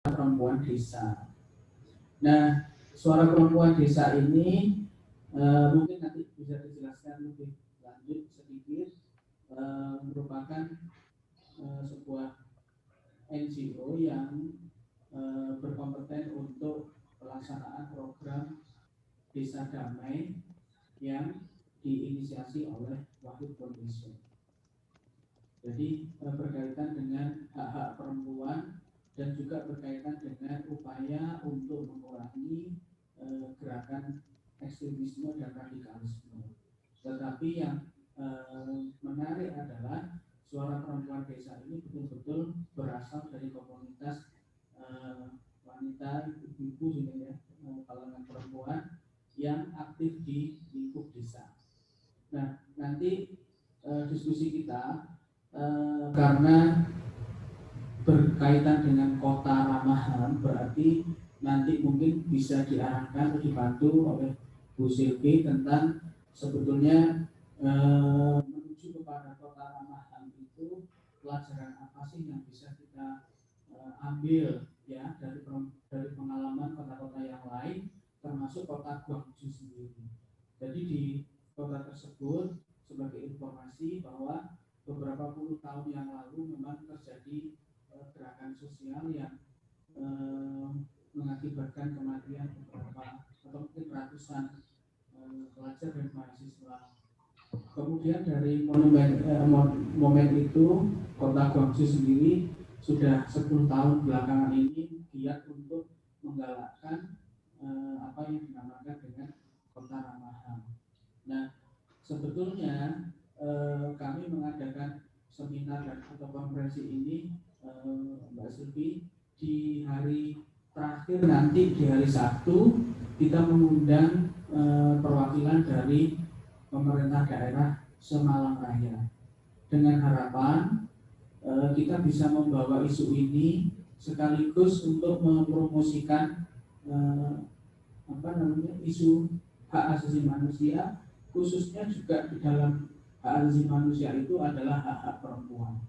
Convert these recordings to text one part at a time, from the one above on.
perempuan desa. Nah, suara perempuan desa ini mungkin nanti bisa dijelaskan lebih lanjut sedikit, merupakan sebuah NGO yang berkompeten untuk pelaksanaan program Desa Damai yang diinisiasi oleh Wahid Foundation. Jadi berkaitan dengan hak-hak perempuan dan juga berkaitan dengan upaya untuk mengurangi gerakan ekstremisme dan radikalisme. Tetapi yang menarik adalah suara perempuan desa ini betul-betul berasal dari komunitas wanita, ibu-ibu ya, kalangan perempuan yang aktif di lingkup desa. Nah, nanti diskusi kita karena berkaitan dengan kota ramah HAM, berarti nanti mungkin bisa diarahkan atau dibantu oleh Bu Silvi tentang sebetulnya menuju kepada kota ramah HAM itu pelajaran apa sih yang bisa kita ambil ya dari pengalaman kota-kota yang lain, termasuk kota Guangzhou sendiri. Jadi di kota tersebut sebagai informasi bahwa beberapa puluh tahun yang lalu memang terjadi gerakan sosial yang mengakibatkan kematian beberapa atau mungkin ratusan pelajar dan mahasiswa. Kemudian dari momen itu kota Guangzhou sendiri sudah 10 tahun belakangan ini giat untuk menggalakkan apa yang dinamakan dengan kota ramah HAM. Nah, sebetulnya kami mengadakan seminar dan atau konferensi ini Mbak Silvi di hari terakhir nanti di hari Sabtu kita mengundang perwakilan dari pemerintah daerah Semalang Raya dengan harapan kita bisa membawa isu ini sekaligus untuk mempromosikan isu hak asasi manusia, khususnya juga di dalam hak asasi manusia itu adalah hak-hak perempuan.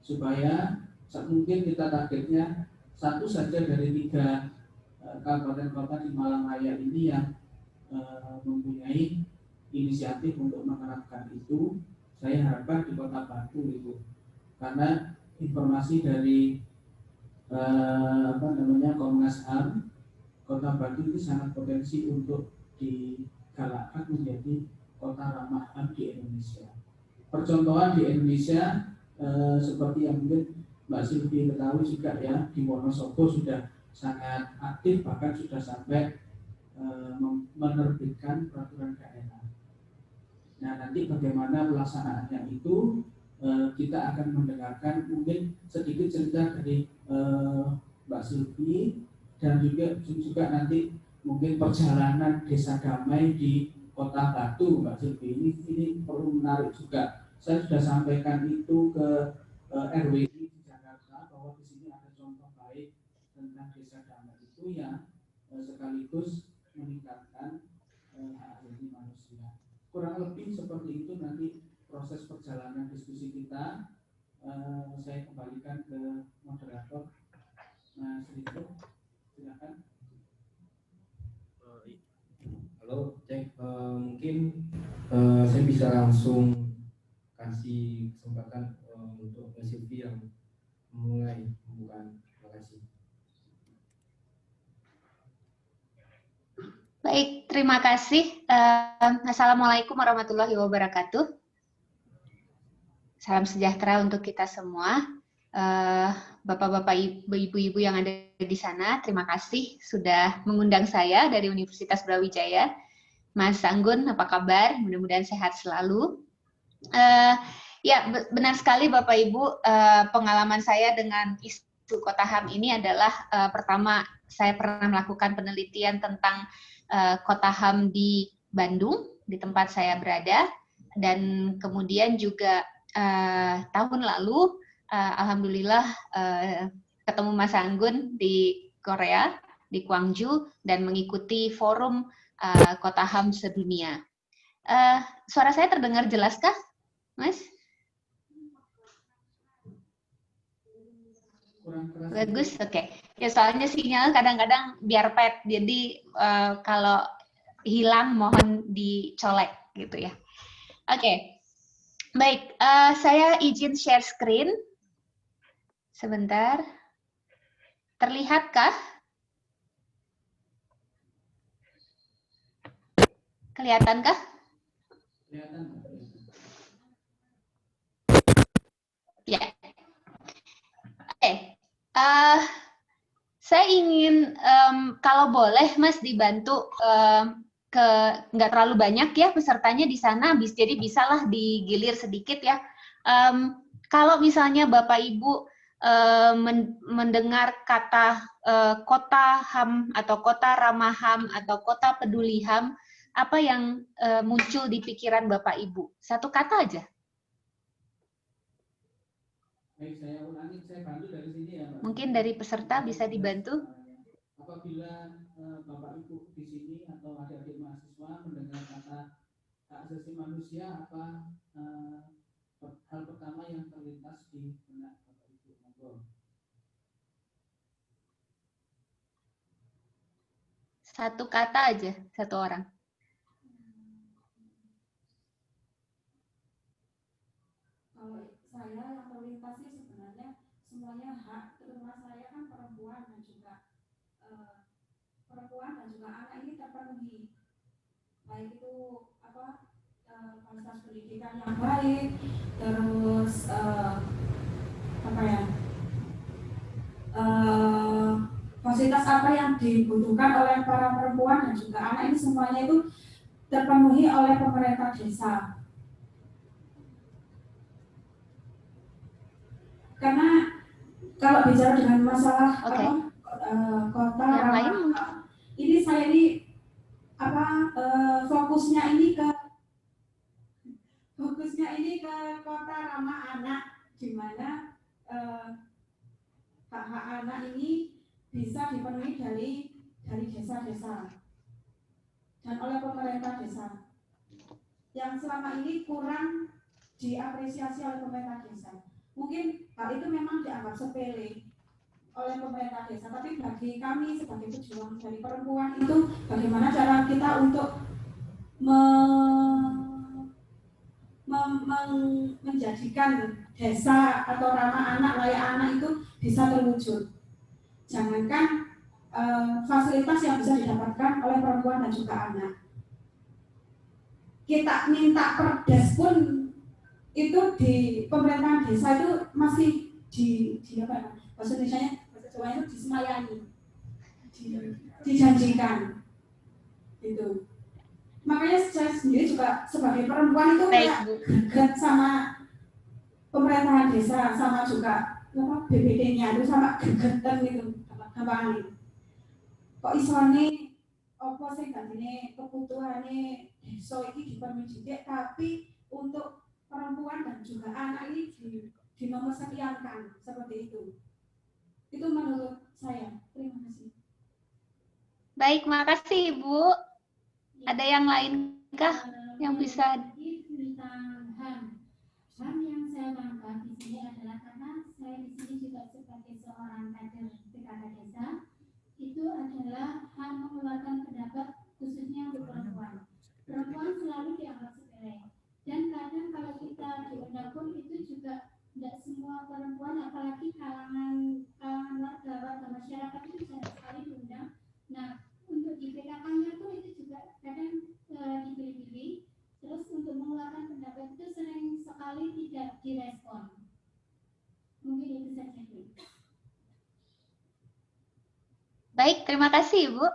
Supaya mungkin kita targetnya satu saja dari 3 kabupaten kota di Malang Raya ini yang mempunyai inisiatif untuk menerapkan itu. Saya harapkan di Kota Batu itu, karena informasi dari Komnas HAM, Kota Batu itu sangat potensi untuk digalakkan menjadi kota ramah HAM di Indonesia. Percontohan di Indonesia seperti yang mungkin Mbak Silvi ketahui juga ya, di Wonosobo sudah sangat aktif, bahkan sudah sampai menerbitkan peraturan daerah. Nah, nanti bagaimana pelaksanaannya itu kita akan mendengarkan mungkin sedikit cerita dari Mbak Silvi dan juga nanti mungkin perjalanan Desa Damai di Kota Batu, Mbak Silvi. Ini perlu menarik juga. Saya sudah sampaikan itu ke RWI di Jakarta bahwa di sini ada contoh baik tentang Desa Damai itu yang sekaligus meningkatkan hak asasi manusia. Kurang lebih seperti itu nanti proses perjalanan diskusi kita. Saya kembalikan ke moderator. Nah, Rito, silakan. Halo, cek. Mungkin saya bisa langsung kasih kesempatan untuk Mbak Silvi yang memulai pembukaan. Terima kasih. Baik, terima kasih. Assalamualaikum warahmatullahi wabarakatuh. Salam sejahtera untuk kita semua. Bapak-bapak, ibu-ibu yang ada di sana, terima kasih sudah mengundang saya dari Universitas Brawijaya. Mas Anggun, apa kabar? Mudah-mudahan sehat selalu. Ya, benar sekali Bapak Ibu, pengalaman saya dengan isu Kota HAM ini adalah pertama, saya pernah melakukan penelitian tentang Kota HAM di Bandung, di tempat saya berada, dan kemudian juga tahun lalu, alhamdulillah ketemu Mas Anggun di Korea, di Gwangju, dan mengikuti forum Kota HAM sedunia. Suara saya terdengar jelaskah, Mas? Kurang keras. Bagus, oke. Ya soalnya sinyal kadang-kadang biar pet, jadi kalau hilang mohon dicolek gitu ya. Oke, baik, saya izin share screen. Sebentar, terlihatkah? Kelihatankah? Kelihatan. Ya. Oke. Saya ingin kalau boleh Mas dibantu nggak terlalu banyak ya pesertanya di sana, jadi bisalah digilir sedikit ya. Kalau misalnya Bapak Ibu mendengar kata kota HAM atau kota ramah HAM atau kota peduli HAM, apa yang muncul di pikiran Bapak Ibu? Satu kata aja. Baik, saya ulangi, saya bantu dari sini ya, Mbak. Mungkin dari peserta bisa dibantu. Apabila Bapak Ibu di sini atau adik-adik mahasiswa mendengar kata hak asasi manusia, apa hal pertama yang terlintas di benak Bapak Ibu? Monggo. Satu kata aja, satu orang. Kalau saya yang terlintas sih sebenarnya semuanya hak, terutama saya kan perempuan dan juga anak ini terpenuhi, baik itu fasilitas pendidikan yang baik, terus fasilitas apa yang dibutuhkan oleh para perempuan dan juga anak ini semuanya itu terpenuhi oleh pemerintah desa. Karena kalau bicara dengan masalah kota yang lain, ini saya ini fokusnya ini ke kota ramah anak, di mana hak-hak anak ini bisa dipenuhi dari desa-desa dan oleh pemerintah desa yang selama ini kurang diapresiasi oleh pemerintah desa. Mungkin hal itu memang dianggap sepele oleh pemerintah desa, tapi bagi kami sebagai pejuang dari perempuan itu bagaimana cara kita untuk menjadikan desa atau ramah anak, layak anak itu bisa terwujud. Jangankan fasilitas yang bisa didapatkan oleh perempuan dan juga anak. Kita minta perdes pun itu di pemerintahan desa itu masih bahasa Indonesianya, bahasa Jawanya itu disemayani, dijanjikan itu. Makanya saya sendiri juga sebagai perempuan itu greget sama pemerintahan desa, sama juga BPD-nya itu sama gregetan gitu, gampang itu. Kok isone apa sih dadine kebutuhane desa iki dipenuhi, tapi untuk perempuan dan juga anak ini dinomorsekiankan seperti itu. Itu menurut saya. Terima kasih. Baik, makasih Ibu. Ada yang lainkah yang bisa? Tentang HAM yang saya tangkap di sini adalah karena saya di sini juga sebagai seorang kader pilkada desa, itu adalah hak mengeluarkan pendapat khususnya untuk perempuan. Perempuan selalu dianggap sepele. Dan kadang kalau kita diundang pun itu juga tidak semua perempuan, apalagi kalangan warga masyarakat itu jarang sekali diundang. Nah, untuk di PKK-nya tuh itu juga kadang dipilih-pilih. Terus untuk mengeluarkan pendapat itu sering sekali tidak direspon. Mungkin itu saja. Baik, terima kasih Ibu.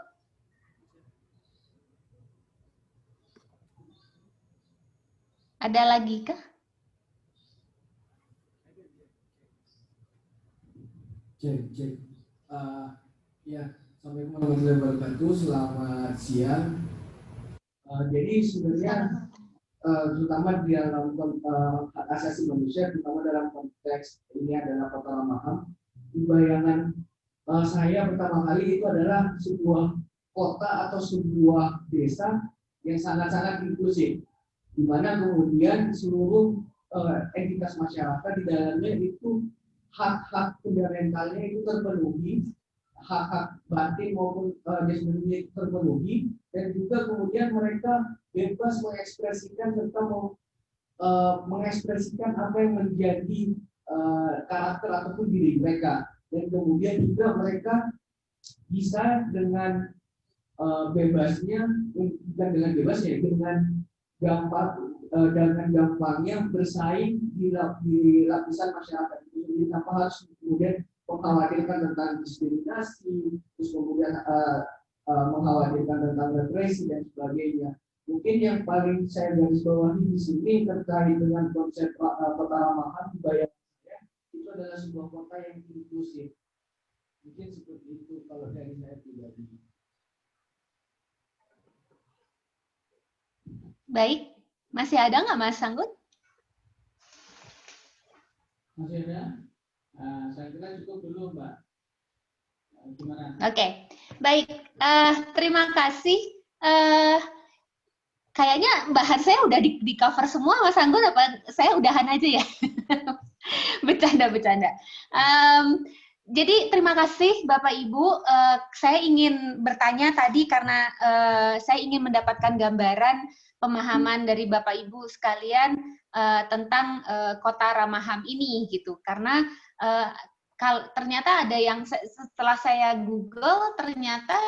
Ada lagi kah? Cek. Ya, Assalamualaikum warahmatullahi wabarakatuh. Selamat siang. Jadi sebenarnya terutama di dalam hak asasi manusia, terutama dalam konteks ini adalah kota ramah HAM, di bayangan saya pertama kali itu adalah sebuah kota atau sebuah desa yang sangat-sangat inklusif, di mana kemudian seluruh entitas masyarakat di dalamnya itu hak-hak fundamentalnya itu terpenuhi, hak-hak batin maupun jasmani terpenuhi, dan juga kemudian mereka bebas mengekspresikan serta mengekspresikan apa yang menjadi karakter ataupun diri mereka, dan kemudian juga mereka bisa dengan bebasnya, bukan dengan bebasnya, dengan gampangnya bersaing di lapisan masyarakat itu sendiri, tanpa harus kemudian mengkhawatirkan tentang diskriminasi, terus kemudian mengkhawatirkan tentang represi dan sebagainya. Mungkin yang paling saya garis bawahi di sini terkait dengan konsep kota ramah di bayangan saya, itu adalah sebuah kota yang inklusif. Mungkin seperti itu kalau dari saya pribadi. Baik, masih ada nggak Mas Anggun? Masih ada? Saya kira cukup dulu, Mbak. Gimana? Oke, baik. Terima kasih. Kayaknya bahan saya udah di cover semua, Mas Anggun. Apa saya udahan aja ya? Bercanda. Jadi terima kasih Bapak Ibu. Saya ingin bertanya tadi karena saya ingin mendapatkan gambaran pemahaman dari Bapak Ibu sekalian tentang kota ramah HAM ini gitu. Karena ternyata ada yang setelah saya Google ternyata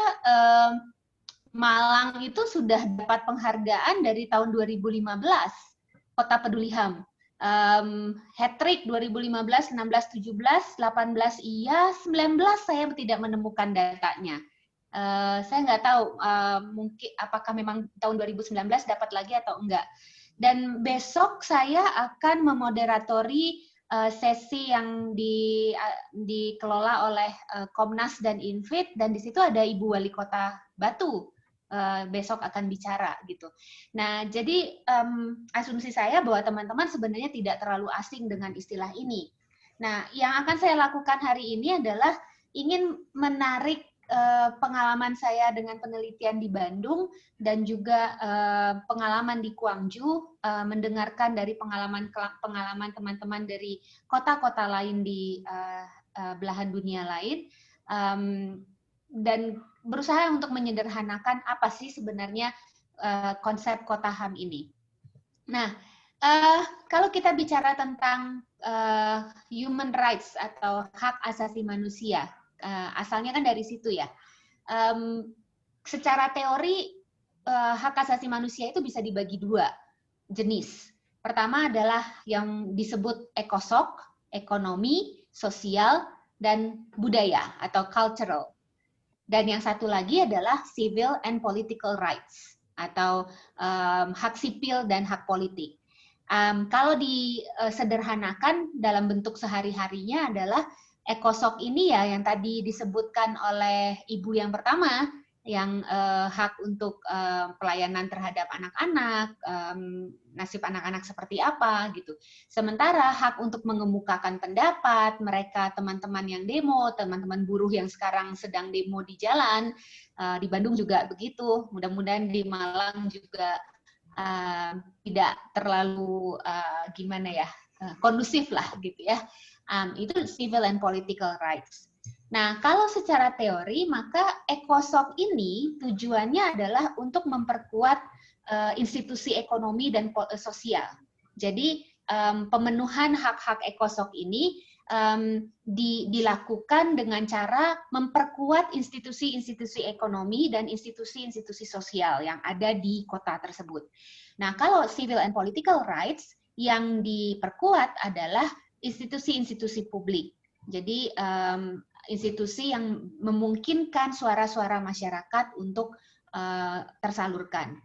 Malang itu sudah dapat penghargaan dari tahun 2015 Kota Peduli HAM. Hat-trick 2015, 16, 17, 18 iya, 19 saya tidak menemukan datanya. Saya nggak tahu mungkin apakah memang tahun 2019 dapat lagi atau enggak. Dan besok saya akan memoderatori sesi yang dikelola oleh Komnas dan Infit, dan di situ ada Ibu Wali Kota Batu besok akan bicara gitu. Nah, jadi asumsi saya bahwa teman-teman sebenarnya tidak terlalu asing dengan istilah ini. Nah, yang akan saya lakukan hari ini adalah ingin menarik pengalaman saya dengan penelitian di Bandung dan juga pengalaman di Gwangju, mendengarkan dari pengalaman teman-teman dari kota-kota lain di belahan dunia lain, dan berusaha untuk menyederhanakan apa sih sebenarnya konsep kota HAM ini. Nah, kalau kita bicara tentang human rights atau hak asasi manusia, asalnya kan dari situ ya. Secara teori hak asasi manusia itu bisa dibagi dua jenis. Pertama adalah yang disebut ekosok, ekonomi, sosial, dan budaya atau cultural. Dan yang satu lagi adalah civil and political rights atau hak sipil dan hak politik. Kalau disederhanakan dalam bentuk sehari-harinya adalah ekosok ini ya yang tadi disebutkan oleh Ibu yang pertama, yang hak untuk pelayanan terhadap anak-anak, nasib anak-anak seperti apa gitu. Sementara hak untuk mengemukakan pendapat, mereka teman-teman yang demo, teman-teman buruh yang sekarang sedang demo di jalan, di Bandung juga begitu, mudah-mudahan di Malang juga tidak terlalu kondusif lah gitu ya. Itu civil and political rights. Nah, kalau secara teori, maka ekosok ini tujuannya adalah untuk memperkuat institusi ekonomi dan sosial. Jadi, pemenuhan hak-hak ekosok ini dilakukan dengan cara memperkuat institusi-institusi ekonomi dan institusi-institusi sosial yang ada di kota tersebut. Nah, kalau civil and political rights yang diperkuat adalah institusi-institusi publik. Jadi, institusi yang memungkinkan suara-suara masyarakat untuk tersalurkan.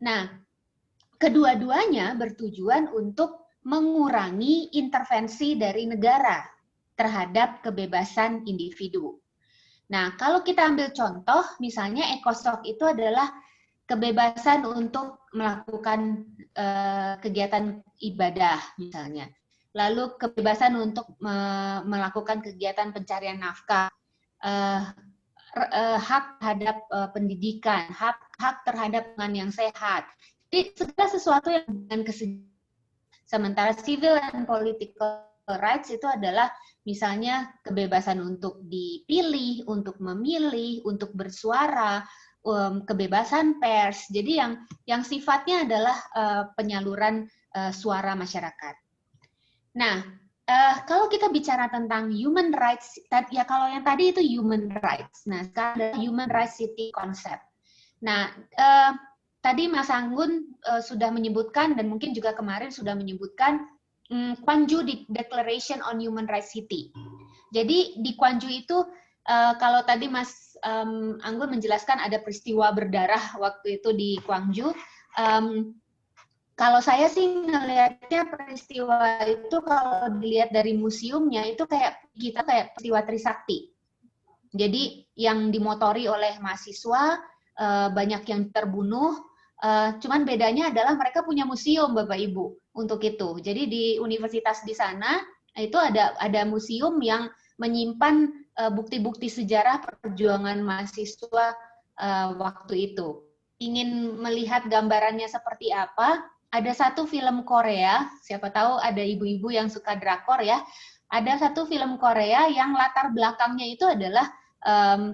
Nah, kedua-duanya bertujuan untuk mengurangi intervensi dari negara terhadap kebebasan individu. Nah, kalau kita ambil contoh, misalnya ekosok itu adalah kebebasan untuk melakukan kegiatan ibadah misalnya. Lalu kebebasan untuk melakukan kegiatan pencarian nafkah, hak terhadap pendidikan, hak terhadap pangan yang sehat. Jadi segala sesuatu yang dengan kesejahteraan. Sementara civil and political rights itu adalah misalnya kebebasan untuk dipilih, untuk memilih, untuk bersuara, kebebasan pers. Jadi yang sifatnya adalah penyaluran suara masyarakat. Nah, kalau kita bicara tentang human rights, ya kalau yang tadi itu human rights. Nah, sekarang ada human rights city concept. Nah, tadi Mas Anggun sudah menyebutkan dan mungkin juga kemarin sudah menyebutkan Gwangju Declaration on Human Rights City. Jadi di Gwangju itu kalau tadi Mas Anggun menjelaskan ada peristiwa berdarah waktu itu di Gwangju. Kalau saya sih ngelihatnya peristiwa itu kalau dilihat dari museumnya itu kayak peristiwa Trisakti. Jadi yang dimotori oleh mahasiswa, banyak yang terbunuh, cuman bedanya adalah mereka punya museum Bapak Ibu untuk itu. Jadi di universitas di sana itu ada museum yang menyimpan bukti-bukti sejarah perjuangan mahasiswa waktu itu. Ingin melihat gambarannya seperti apa? Ada satu film Korea, siapa tahu ada ibu-ibu yang suka drakor ya. Ada satu film Korea yang latar belakangnya itu adalah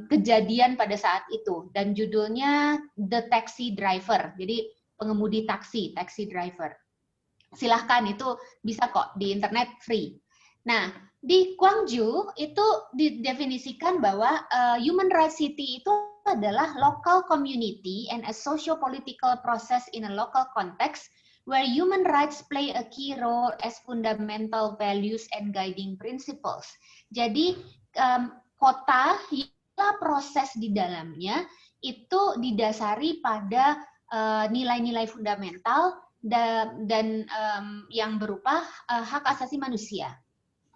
kejadian pada saat itu dan judulnya The Taxi Driver. Jadi pengemudi taksi driver. Silahkan, itu bisa kok di internet free. Nah, di Gwangju itu didefinisikan bahwa human rights city itu adalah local community and a socio-political process in a local context where human rights play a key role as fundamental values and guiding principles. Jadi kota proses di dalamnya itu didasari pada nilai-nilai fundamental dan yang berupa hak asasi manusia.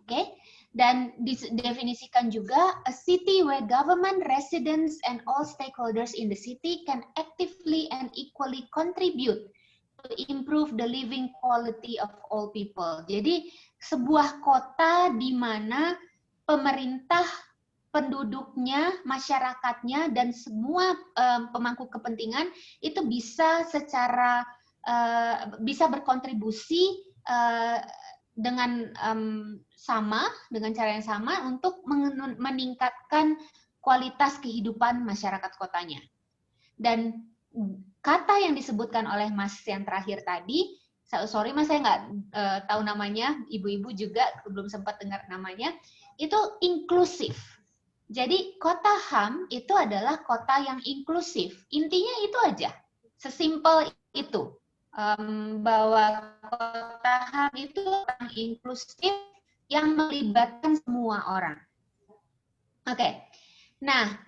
Oke? Dan didefinisikan juga a city where government, residents, and all stakeholders in the city can actively and equally contribute to improve the living quality of all people. Jadi sebuah kota di mana pemerintah, penduduknya, masyarakatnya, dan semua pemangku kepentingan itu bisa bisa berkontribusi dengan cara yang sama untuk meningkatkan kualitas kehidupan masyarakat kotanya. Dan kata yang disebutkan oleh Mas yang terakhir tadi, sorry Mas saya nggak tahu namanya, ibu-ibu juga belum sempat dengar namanya, itu inklusif. Jadi kota HAM itu adalah kota yang inklusif. Intinya itu aja, sesimpel itu. Bahwa kota HAM itu inklusif yang melibatkan semua orang. Oke. Nah,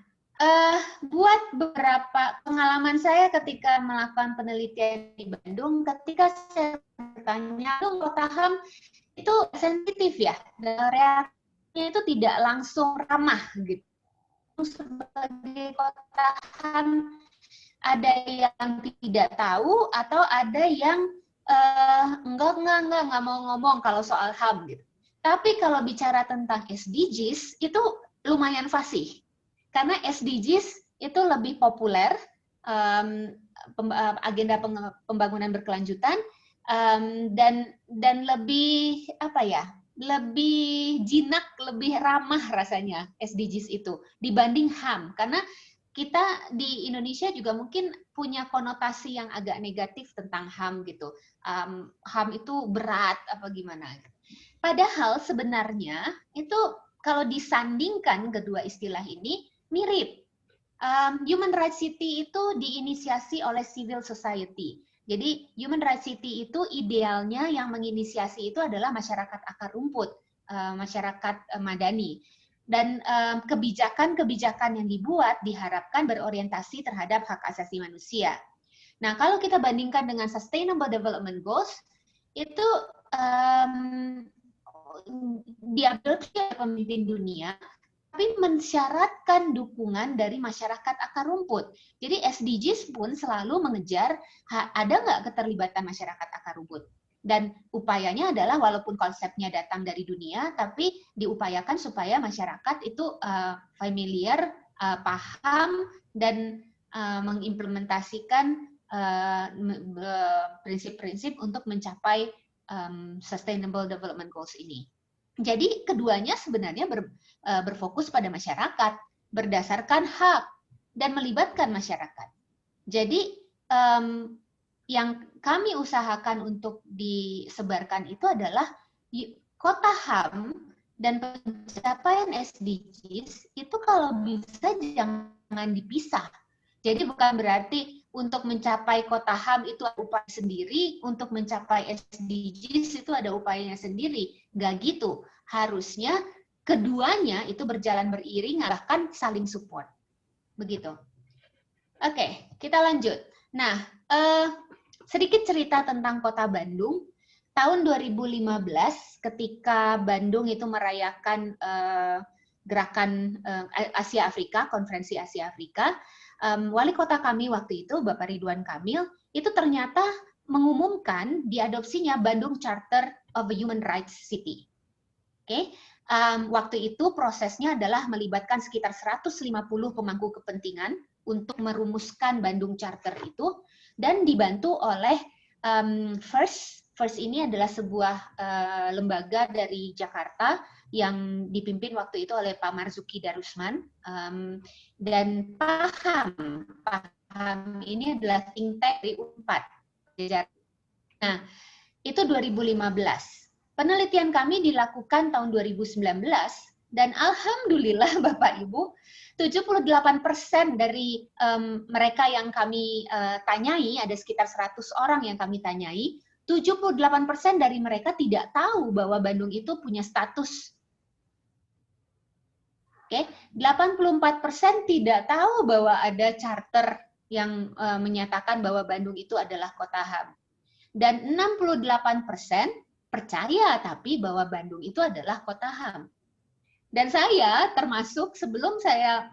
buat beberapa pengalaman saya ketika melakukan penelitian di Bandung, ketika saya bertanya, kota HAM itu sensitif ya, reaksinya itu tidak langsung ramah gitu. Sebagai kota HAM ada yang tidak tahu atau ada yang enggak mau ngomong kalau soal HAM gitu. Tapi kalau bicara tentang SDGs itu lumayan fasih. Karena SDGs itu lebih populer, agenda pembangunan berkelanjutan, dan lebih lebih jinak, lebih ramah rasanya SDGs itu dibanding HAM. Karena kita di Indonesia juga mungkin punya konotasi yang agak negatif tentang HAM gitu. HAM itu berat apa gimana. Padahal sebenarnya itu kalau disandingkan kedua istilah ini mirip. Human Rights City itu diinisiasi oleh civil society. Jadi Human Rights City itu idealnya yang menginisiasi itu adalah masyarakat akar rumput, masyarakat madani. Dan kebijakan-kebijakan yang dibuat diharapkan berorientasi terhadap hak asasi manusia. Nah, kalau kita bandingkan dengan Sustainable Development Goals, itu diambil oleh pemimpin dunia, tapi mensyaratkan dukungan dari masyarakat akar rumput. Jadi SDGs pun selalu mengejar ada nggak keterlibatan masyarakat akar rumput. Dan upayanya adalah walaupun konsepnya datang dari dunia, tapi diupayakan supaya masyarakat itu familiar, paham, dan mengimplementasikan prinsip-prinsip untuk mencapai Sustainable Development Goals ini. Jadi keduanya sebenarnya berfokus pada masyarakat, berdasarkan hak, dan melibatkan masyarakat. Jadi yang kami usahakan untuk disebarkan itu adalah kota HAM dan pencapaian SDGs itu kalau bisa jangan dipisah. Jadi bukan berarti untuk mencapai kota HAM itu ada upaya sendiri, untuk mencapai SDGs itu ada upayanya sendiri. Nggak gitu. Harusnya keduanya itu berjalan beriring, bahkan saling support. Begitu. Oke, kita lanjut. Nah, sedikit cerita tentang Kota Bandung. Tahun 2015, ketika Bandung itu merayakan gerakan Asia Afrika, konferensi Asia Afrika, wali kota kami waktu itu, Bapak Ridwan Kamil, itu ternyata mengumumkan diadopsinya Bandung Charter of a Human Rights City. Oke, waktu itu prosesnya adalah melibatkan sekitar 150 pemangku kepentingan untuk merumuskan Bandung Charter itu, dan dibantu oleh First ini adalah sebuah lembaga dari Jakarta yang dipimpin waktu itu oleh Pak Marzuki Darusman, dan Paham ini adalah think tank dari UNPAD. Nah, itu 2015. Penelitian kami dilakukan tahun 2019, dan alhamdulillah Bapak Ibu, 78% dari mereka yang kami tanyai, ada sekitar 100 orang yang kami tanyai, 78% dari mereka tidak tahu bahwa Bandung itu punya status. Oke, 84% tidak tahu bahwa ada charter yang menyatakan bahwa Bandung itu adalah kota HAM. Dan 68% percaya tapi bahwa Bandung itu adalah kota HAM. Dan saya termasuk, sebelum saya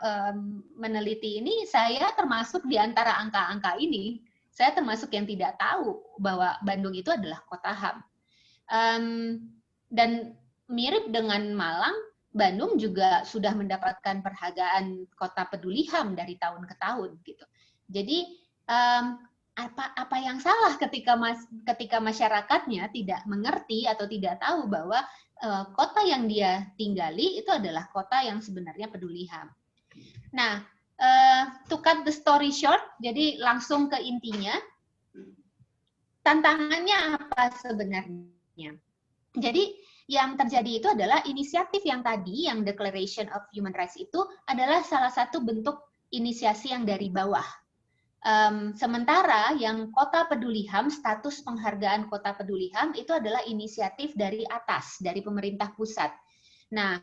meneliti ini, saya termasuk di antara angka-angka ini. Saya termasuk yang tidak tahu bahwa Bandung itu adalah kota HAM. Dan mirip dengan Malang, Bandung juga sudah mendapatkan penghargaan Kota Peduli HAM dari tahun ke tahun, gitu. Jadi apa yang salah ketika masyarakatnya tidak mengerti atau tidak tahu bahwa kota yang dia tinggali itu adalah kota yang sebenarnya peduli HAM. Nah, to cut the story short, jadi langsung ke intinya, tantangannya apa sebenarnya? Jadi yang terjadi itu adalah inisiatif yang tadi, yang Declaration of Human Rights itu adalah salah satu bentuk inisiasi yang dari bawah. Sementara yang Kota Peduli HAM, status penghargaan Kota Peduli HAM itu adalah inisiatif dari atas, dari pemerintah pusat. Nah,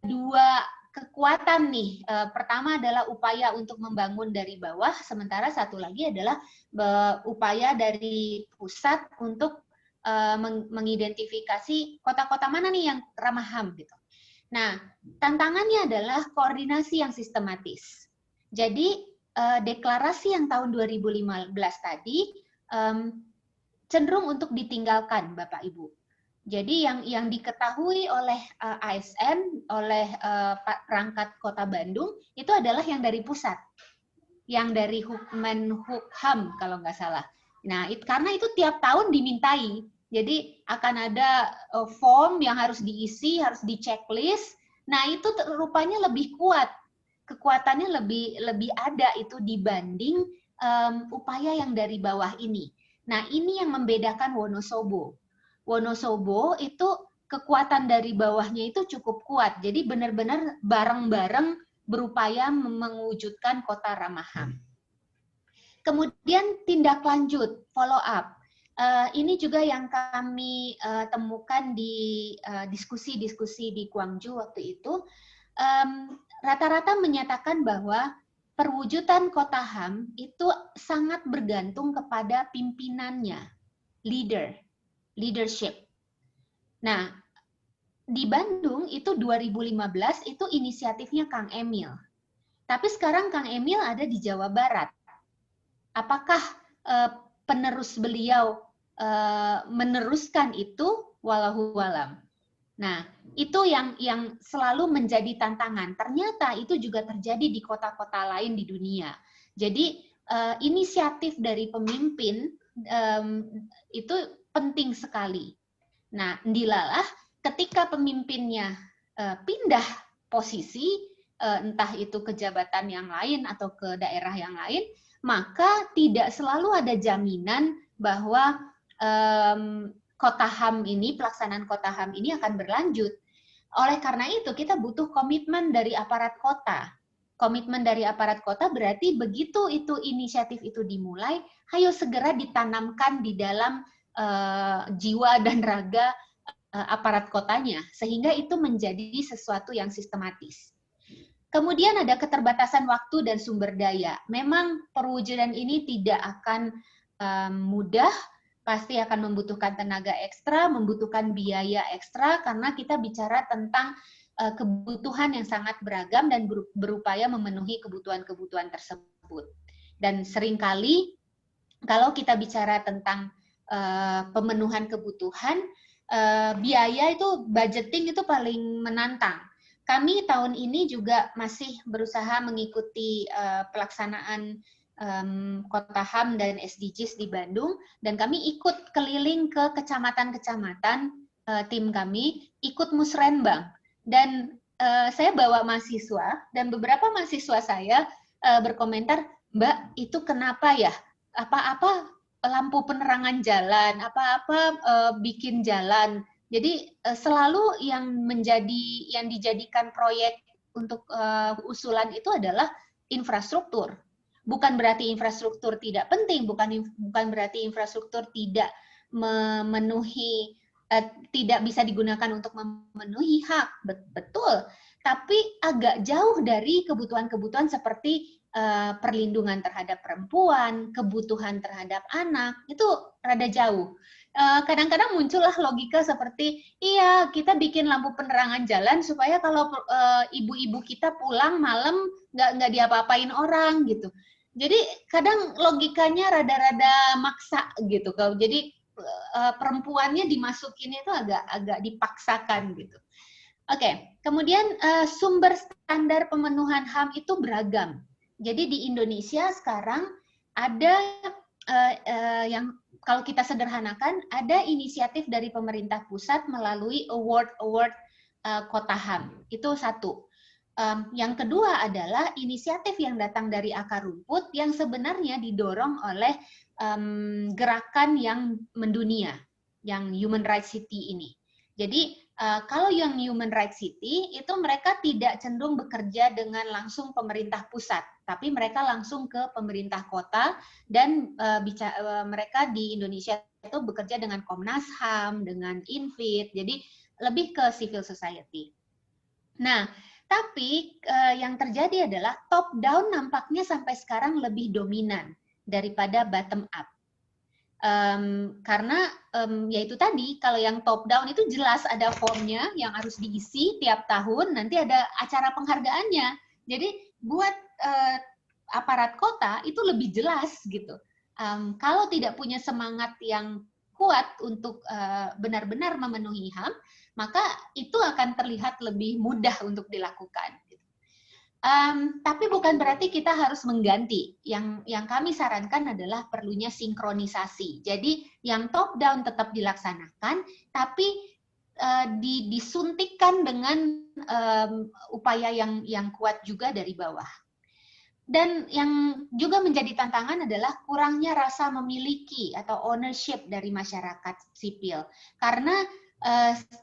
dua kekuatan nih, pertama adalah upaya untuk membangun dari bawah, sementara satu lagi adalah upaya dari pusat untuk mengidentifikasi kota-kota mana nih yang ramah HAM gitu. Nah, tantangannya adalah koordinasi yang sistematis. Jadi deklarasi yang tahun 2015 tadi cenderung untuk ditinggalkan, Bapak Ibu. Jadi yang diketahui oleh ASN, oleh perangkat Kota Bandung, itu adalah yang dari pusat, yang dari Menhukham kalau nggak salah. Nah, karena itu tiap tahun dimintai, jadi akan ada form yang harus diisi, harus di checklist. Nah, itu rupanya lebih kuat, kekuatannya lebih ada itu dibanding upaya yang dari bawah ini. Nah, ini yang membedakan Wonosobo. Wonosobo itu kekuatan dari bawahnya itu cukup kuat. Jadi benar-benar bareng-bareng berupaya mewujudkan kota ramah HAM. Kemudian tindak lanjut, follow up. Ini juga yang kami temukan di diskusi-diskusi di Gwangju waktu itu. Rata-rata menyatakan bahwa perwujudan kota HAM itu sangat bergantung kepada pimpinannya, leadership. Nah, di Bandung itu 2015 itu inisiatifnya Kang Emil. Tapi sekarang Kang Emil ada di Jawa Barat. Apakah penerus beliau meneruskan itu? Wallahu alam. Nah, itu yang selalu menjadi tantangan. Ternyata itu juga terjadi di kota-kota lain di dunia. Jadi inisiatif dari pemimpin itu penting sekali. Nah, dilalah ketika pemimpinnya pindah posisi, entah itu ke jabatan yang lain atau ke daerah yang lain, maka tidak selalu ada jaminan bahwa Kota HAM ini, pelaksanaan Kota HAM ini akan berlanjut. Oleh karena itu, kita butuh komitmen dari aparat kota. Komitmen dari aparat kota berarti begitu itu inisiatif itu dimulai, ayo segera ditanamkan di dalam jiwa dan raga aparat kotanya, sehingga itu menjadi sesuatu yang sistematis. Kemudian ada keterbatasan waktu dan sumber daya. Memang perwujudan ini tidak akan mudah, pasti akan membutuhkan tenaga ekstra, membutuhkan biaya ekstra, karena kita bicara tentang kebutuhan yang sangat beragam dan berupaya memenuhi kebutuhan-kebutuhan tersebut. Dan seringkali kalau kita bicara tentang pemenuhan kebutuhan, biaya itu, budgeting itu paling menantang. Kami tahun ini juga masih berusaha mengikuti pelaksanaan Kota HAM dan SDGs di Bandung, dan kami ikut keliling ke kecamatan-kecamatan, tim kami ikut musrenbang, dan saya bawa mahasiswa, dan beberapa mahasiswa saya berkomentar, Mbak, itu kenapa ya, apa-apa lampu penerangan jalan, apa-apa bikin jalan, jadi selalu yang dijadikan proyek untuk usulan itu adalah infrastruktur. Bukan berarti infrastruktur tidak penting, bukan berarti infrastruktur tidak memenuhi, tidak bisa digunakan untuk memenuhi hak, betul. Tapi agak jauh dari kebutuhan-kebutuhan seperti perlindungan terhadap perempuan, kebutuhan terhadap anak, itu rada jauh. Kadang-kadang muncullah logika seperti, iya kita bikin lampu penerangan jalan supaya kalau ibu-ibu kita pulang malam nggak diapa-apain orang gitu. Jadi kadang logikanya rada-rada maksa gitu. Jadi perempuannya dimasukin itu agak dipaksakan gitu. Oke, kemudian sumber standar pemenuhan HAM itu beragam. Jadi di Indonesia sekarang ada yang kalau kita sederhanakan, ada inisiatif dari pemerintah pusat melalui award Kota HAM. Itu satu. Yang kedua adalah inisiatif yang datang dari akar rumput yang sebenarnya didorong oleh gerakan yang mendunia, yang Human Rights City ini. Jadi kalau yang Human Rights City itu mereka tidak cenderung bekerja dengan langsung pemerintah pusat, tapi mereka langsung ke pemerintah kota, dan mereka di Indonesia itu bekerja dengan Komnas HAM, dengan Infit, jadi lebih ke civil society. Nah, tapi yang terjadi adalah top down nampaknya sampai sekarang lebih dominan daripada bottom up. Karena yaitu tadi, kalau yang top down itu jelas ada formnya yang harus diisi tiap tahun, nanti ada acara penghargaannya. Jadi buat aparat kota itu lebih jelas gitu. Kalau tidak punya semangat yang kuat untuk benar-benar memenuhi HAM, maka itu akan terlihat lebih mudah untuk dilakukan. Tapi bukan berarti kita harus mengganti. Yang kami sarankan adalah perlunya sinkronisasi. Jadi yang top down tetap dilaksanakan, tapi disuntikkan dengan upaya yang kuat juga dari bawah. Dan yang juga menjadi tantangan adalah kurangnya rasa memiliki atau ownership dari masyarakat sipil. Karena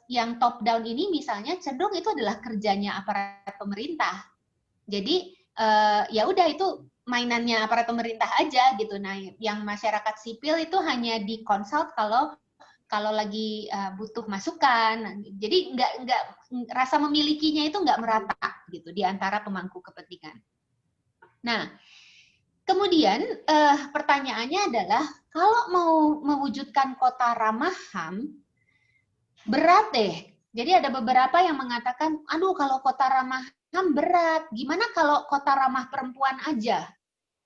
yang top down ini misalnya cenderung itu adalah kerjanya aparat pemerintah. Jadi ya udah itu mainannya aparat pemerintah aja gitu. Nah, yang masyarakat sipil itu hanya dikonsult kalau lagi butuh masukan. Jadi nggak rasa memilikinya itu nggak merata gitu di antara pemangku kepentingan. Nah, kemudian pertanyaannya adalah kalau mau mewujudkan kota ramah HAM, berat deh. Jadi ada beberapa yang mengatakan, aduh kalau kota ramah HAM berat, gimana kalau kota ramah perempuan aja?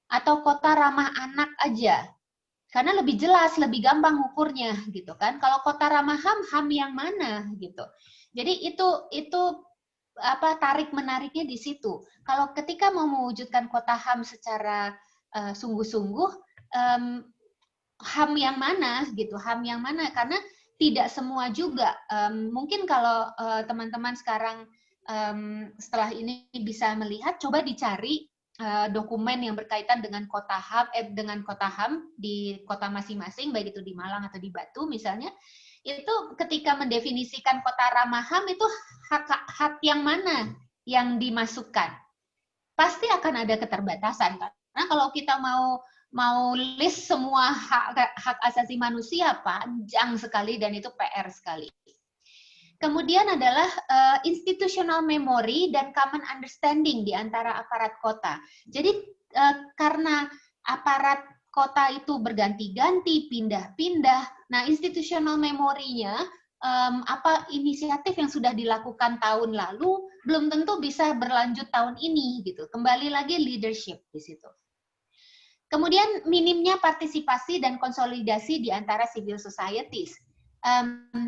Atau kota ramah anak aja? Karena lebih jelas, lebih gampang ukurnya gitu kan. Kalau kota ramah HAM, HAM yang mana gitu. Jadi itu tarik menariknya di situ. Kalau ketika mau mewujudkan kota HAM secara sungguh-sungguh, HAM yang mana gitu, HAM yang mana? Karena tidak semua juga. Mungkin kalau teman-teman sekarang setelah ini bisa melihat, coba dicari dokumen yang berkaitan dengan kota HAM di kota masing-masing, baik itu di Malang atau di Batu misalnya. Itu ketika mendefinisikan kota ramah HAM itu hak yang mana yang dimasukkan. Pasti akan ada keterbatasan, karena kalau kita mau list semua hak asasi manusia, panjang sekali dan itu PR sekali. Kemudian adalah institutional memory dan common understanding di antara aparat kota. Jadi karena aparat kota itu berganti-ganti, pindah-pindah, nah institutional memory-nya apa inisiatif yang sudah dilakukan tahun lalu belum tentu bisa berlanjut tahun ini gitu. Kembali lagi leadership di situ. Kemudian minimnya partisipasi dan konsolidasi di antara civil societies.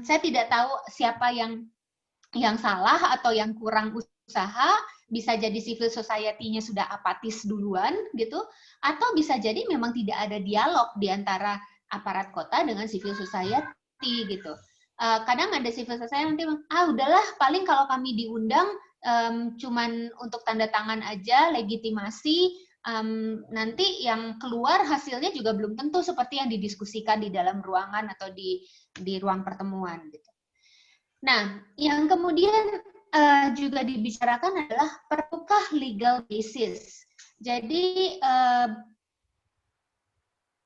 Saya tidak tahu siapa yang salah atau yang kurang usaha, bisa jadi civil society-nya sudah apatis duluan gitu, atau bisa jadi memang tidak ada dialog di antara aparat kota dengan civil society gitu. Kadang ada civil society nanti udahlah paling kalau kami diundang cuman untuk tanda tangan aja, legitimasi, nanti yang keluar hasilnya juga belum tentu seperti yang didiskusikan di dalam ruangan atau di ruang pertemuan gitu. Nah, yang kemudian juga dibicarakan adalah perlukah legal basis. Jadi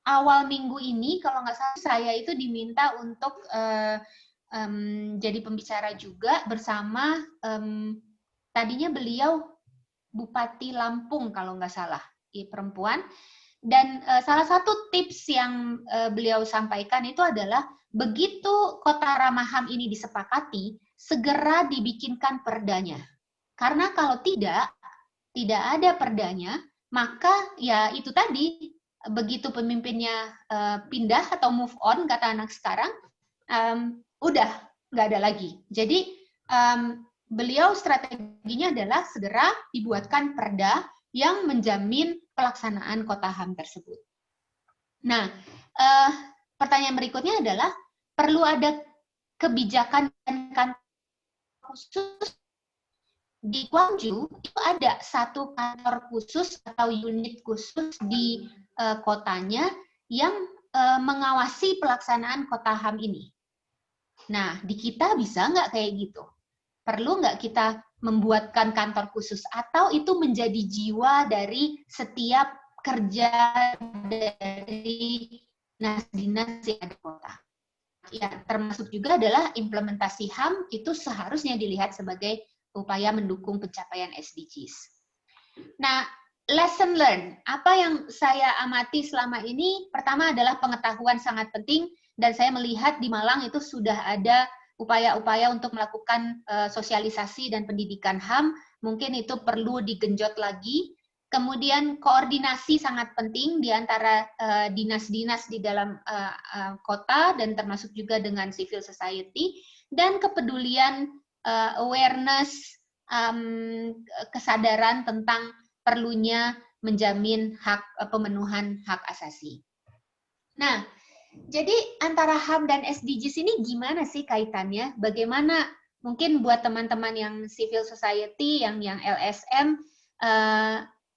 awal minggu ini kalau nggak salah saya itu diminta untuk jadi pembicara juga bersama tadinya beliau Bupati Lampung kalau nggak salah, perempuan. Dan salah satu tips yang beliau sampaikan itu adalah begitu kota ramah HAM ini disepakati, segera dibikinkan perdanya. Karena kalau tidak ada perdanya, maka ya itu tadi, begitu pemimpinnya pindah atau move on, kata anak sekarang, udah nggak ada lagi. Jadi beliau strateginya adalah segera dibuatkan perda yang menjamin pelaksanaan kota HAM tersebut. Nah, pertanyaan berikutnya adalah perlu ada kebijakan dan kantor khusus. Di Gwangju itu ada satu kantor khusus atau unit khusus di kotanya yang mengawasi pelaksanaan kota HAM ini. Nah, di kita bisa nggak kayak gitu? Perlu nggak kita membuatkan kantor khusus atau itu menjadi jiwa dari setiap kerja dari dinas yang ada di kota? Ya, termasuk juga adalah implementasi HAM itu seharusnya dilihat sebagai upaya mendukung pencapaian SDGs. Nah, lesson learned, apa yang saya amati selama ini, pertama adalah pengetahuan sangat penting, dan saya melihat di Malang itu sudah ada upaya-upaya untuk melakukan sosialisasi dan pendidikan HAM, mungkin itu perlu digenjot lagi. Kemudian koordinasi sangat penting di antara dinas-dinas di dalam kota dan termasuk juga dengan civil society, dan kepedulian, awareness, kesadaran tentang perlunya menjamin hak pemenuhan hak asasi. Nah, jadi antara HAM dan SDGs ini gimana sih kaitannya? Bagaimana mungkin buat teman-teman yang civil society, yang LSM,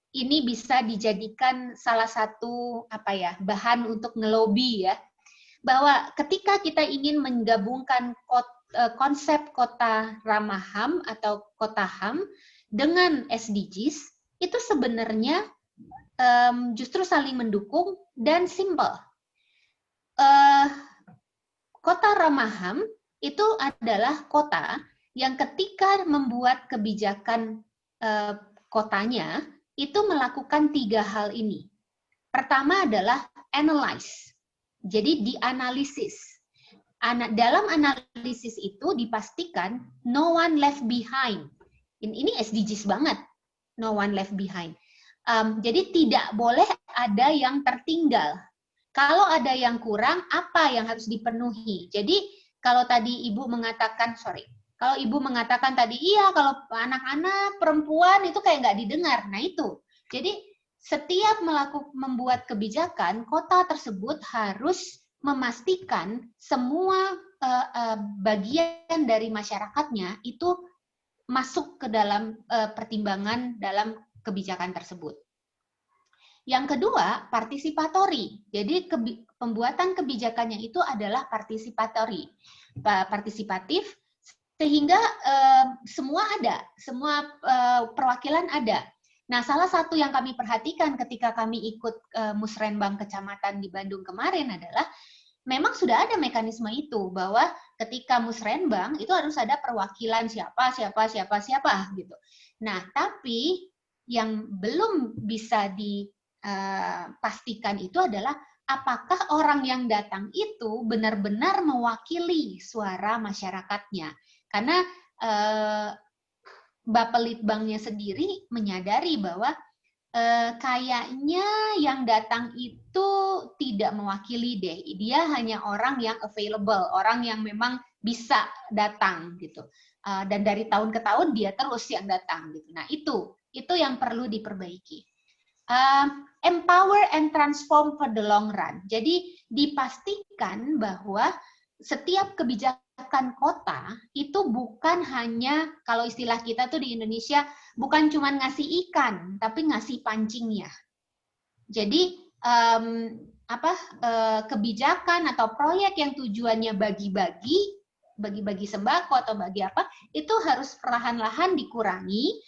ini bisa dijadikan salah satu bahan untuk ngelobi ya, bahwa ketika kita ingin menggabungkan konsep kota ramah HAM atau kota HAM dengan SDGs, itu sebenarnya justru saling mendukung dan simple. Kota ramah HAM itu adalah kota yang ketika membuat kebijakan kotanya itu melakukan 3 hal ini. Pertama adalah analyze, jadi dianalisis. Dalam analisis itu dipastikan no one left behind. Ini SDGs banget, no one left behind. Jadi tidak boleh ada yang tertinggal. Kalau ada yang kurang, apa yang harus dipenuhi? Jadi kalau tadi Ibu mengatakan, kalau Ibu mengatakan tadi, iya kalau anak-anak, perempuan itu kayak nggak didengar. Nah itu, jadi setiap membuat kebijakan, kota tersebut harus memastikan semua bagian dari masyarakatnya itu masuk ke dalam pertimbangan dalam kebijakan tersebut. Yang kedua, partisipatori. Jadi pembuatan kebijakannya itu adalah partisipatif, sehingga semua ada, semua perwakilan ada. Nah, salah satu yang kami perhatikan ketika kami ikut Musrenbang Kecamatan di Bandung kemarin adalah memang sudah ada mekanisme itu, bahwa ketika Musrenbang itu harus ada perwakilan siapa gitu. Nah, tapi yang belum bisa dipastikan itu adalah apakah orang yang datang itu benar-benar mewakili suara masyarakatnya. Karena Bapelitbangnya sendiri menyadari bahwa kayaknya yang datang itu tidak mewakili deh. Dia hanya orang yang available, orang yang memang bisa datang gitu. Dan dari tahun ke tahun dia terus yang datang gitu. Nah, itu yang perlu diperbaiki. Empower and transform for the long run. Jadi dipastikan bahwa setiap kebijakan kota itu bukan hanya, kalau istilah kita tuh di Indonesia, bukan cuma ngasih ikan, tapi ngasih pancingnya. Jadi kebijakan atau proyek yang tujuannya bagi-bagi sembako atau bagi apa, itu harus perlahan-lahan dikurangi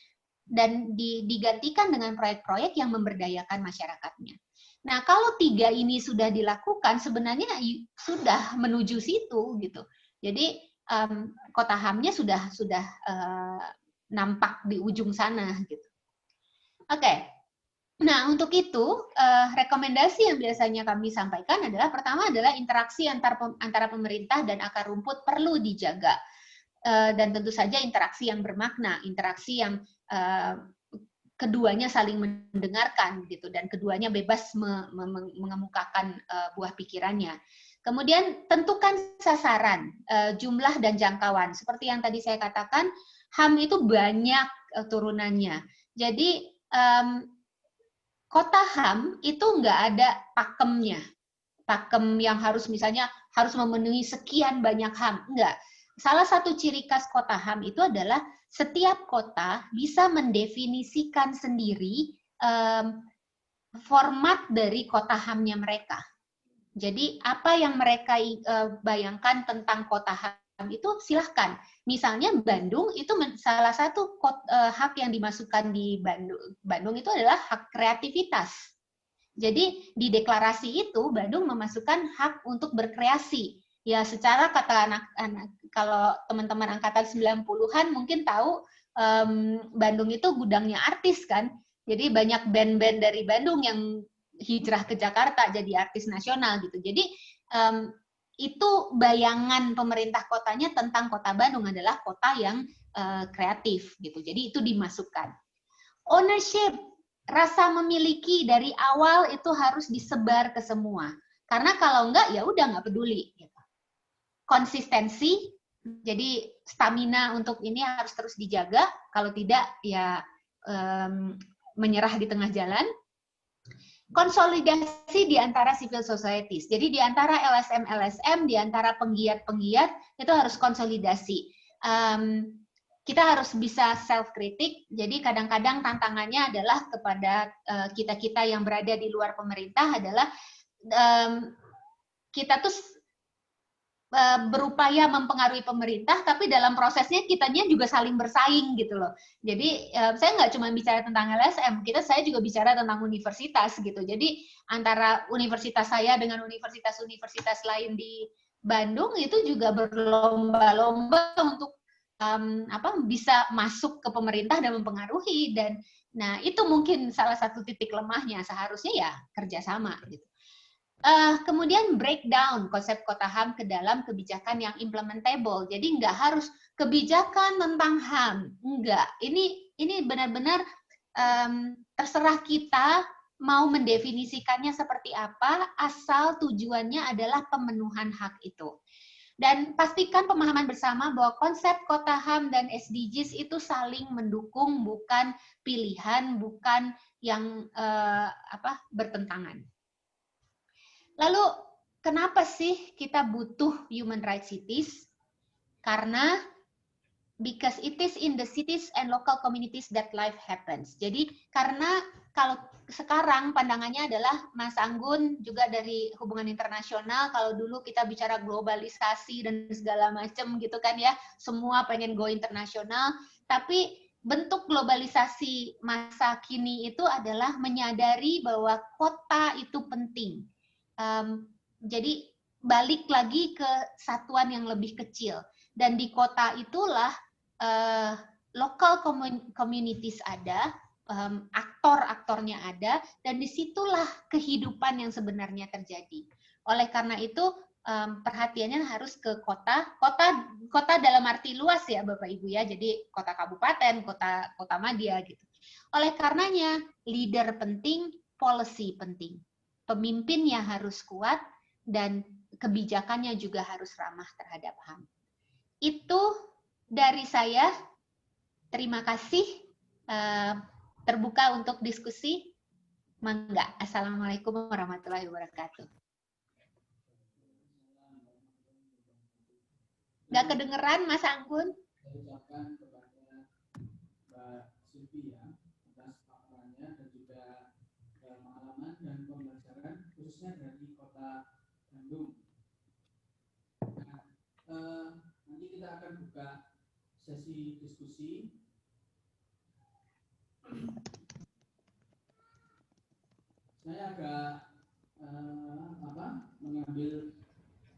dan digantikan dengan proyek-proyek yang memberdayakan masyarakatnya. Nah, kalau 3 ini sudah dilakukan, sebenarnya sudah menuju situ gitu. Jadi kota HAM-nya sudah nampak di ujung sana gitu. Oke. Nah, untuk itu rekomendasi yang biasanya kami sampaikan adalah, pertama adalah interaksi antara pemerintah dan akar rumput perlu dijaga. Dan tentu saja interaksi yang bermakna, interaksi yang keduanya saling mendengarkan gitu, dan keduanya bebas mengemukakan buah pikirannya. Kemudian tentukan sasaran, jumlah dan jangkauan. Seperti yang tadi saya katakan, HAM itu banyak turunannya. Jadi kota HAM itu nggak ada pakemnya. Pakem yang harus misalnya harus memenuhi sekian banyak HAM, enggak. Salah satu ciri khas kota HAM itu adalah setiap kota bisa mendefinisikan sendiri format dari kota HAM-nya mereka. Jadi apa yang mereka bayangkan tentang kota HAM itu silahkan. Misalnya Bandung itu salah satu hak yang dimasukkan di Bandung itu adalah hak kreativitas. Jadi di deklarasi itu Bandung memasukkan hak untuk berkreasi. Ya, secara kata anak-anak, kalau teman-teman angkatan 90-an mungkin tahu Bandung itu gudangnya artis kan. Jadi banyak band-band dari Bandung yang hijrah ke Jakarta jadi artis nasional gitu. Jadi itu bayangan pemerintah kotanya tentang kota Bandung adalah kota yang kreatif gitu. Jadi itu dimasukkan. Ownership, rasa memiliki dari awal itu harus disebar ke semua. Karena kalau enggak ya udah nggak peduli. Gitu. Konsistensi, jadi stamina untuk ini harus terus dijaga, kalau tidak ya menyerah di tengah jalan. Konsolidasi di antara civil societies, jadi di antara LSM, di antara penggiat-penggiat itu harus konsolidasi. Kita harus bisa self-kritik, jadi kadang-kadang tantangannya adalah kepada kita-kita yang berada di luar pemerintah adalah kita tuh berupaya mempengaruhi pemerintah, tapi dalam prosesnya kitanya juga saling bersaing gitu loh. Jadi saya nggak cuma bicara tentang LSM, saya juga bicara tentang universitas gitu. Jadi antara universitas saya dengan universitas-universitas lain di Bandung itu juga berlomba-lomba untuk bisa masuk ke pemerintah dan mempengaruhi. Dan nah itu mungkin salah satu titik lemahnya, seharusnya ya kerjasama gitu. Kemudian breakdown konsep kota HAM ke dalam kebijakan yang implementable. Jadi nggak harus kebijakan tentang HAM, enggak. Ini benar-benar terserah kita mau mendefinisikannya seperti apa, asal tujuannya adalah pemenuhan hak itu. Dan pastikan pemahaman bersama bahwa konsep kota HAM dan SDGs itu saling mendukung, bukan pilihan, bukan yang bertentangan. Lalu kenapa sih kita butuh human rights cities? Karena because it is in the cities and local communities that life happens. Jadi karena kalau sekarang pandangannya adalah Mas Anggun juga dari hubungan internasional, kalau dulu kita bicara globalisasi dan segala macam gitu kan ya, semua pengen go internasional, tapi bentuk globalisasi masa kini itu adalah menyadari bahwa kota itu penting. Jadi balik lagi ke satuan yang lebih kecil, dan di kota itulah local communities ada, aktor-aktornya ada, dan disitulah kehidupan yang sebenarnya terjadi. Oleh karena itu perhatiannya harus ke kota dalam arti luas ya Bapak Ibu ya, jadi kota kabupaten, kota madya gitu. Oleh karenanya leader penting, policy penting, pemimpinnya harus kuat dan kebijakannya juga harus ramah terhadap HAM. Itu dari saya, terima kasih, terbuka untuk diskusi. Mangga. Assalamualaikum warahmatullahi wabarakatuh. Nggak kedengeran, Mas Anggun? Saya ucapkan kepada Mbak Silvi ya, atas paparannya dan juga pengalaman dan pembelajaran khususnya dari Kota Bandung. Nah, nanti kita akan buka sesi diskusi. Saya agak mengambil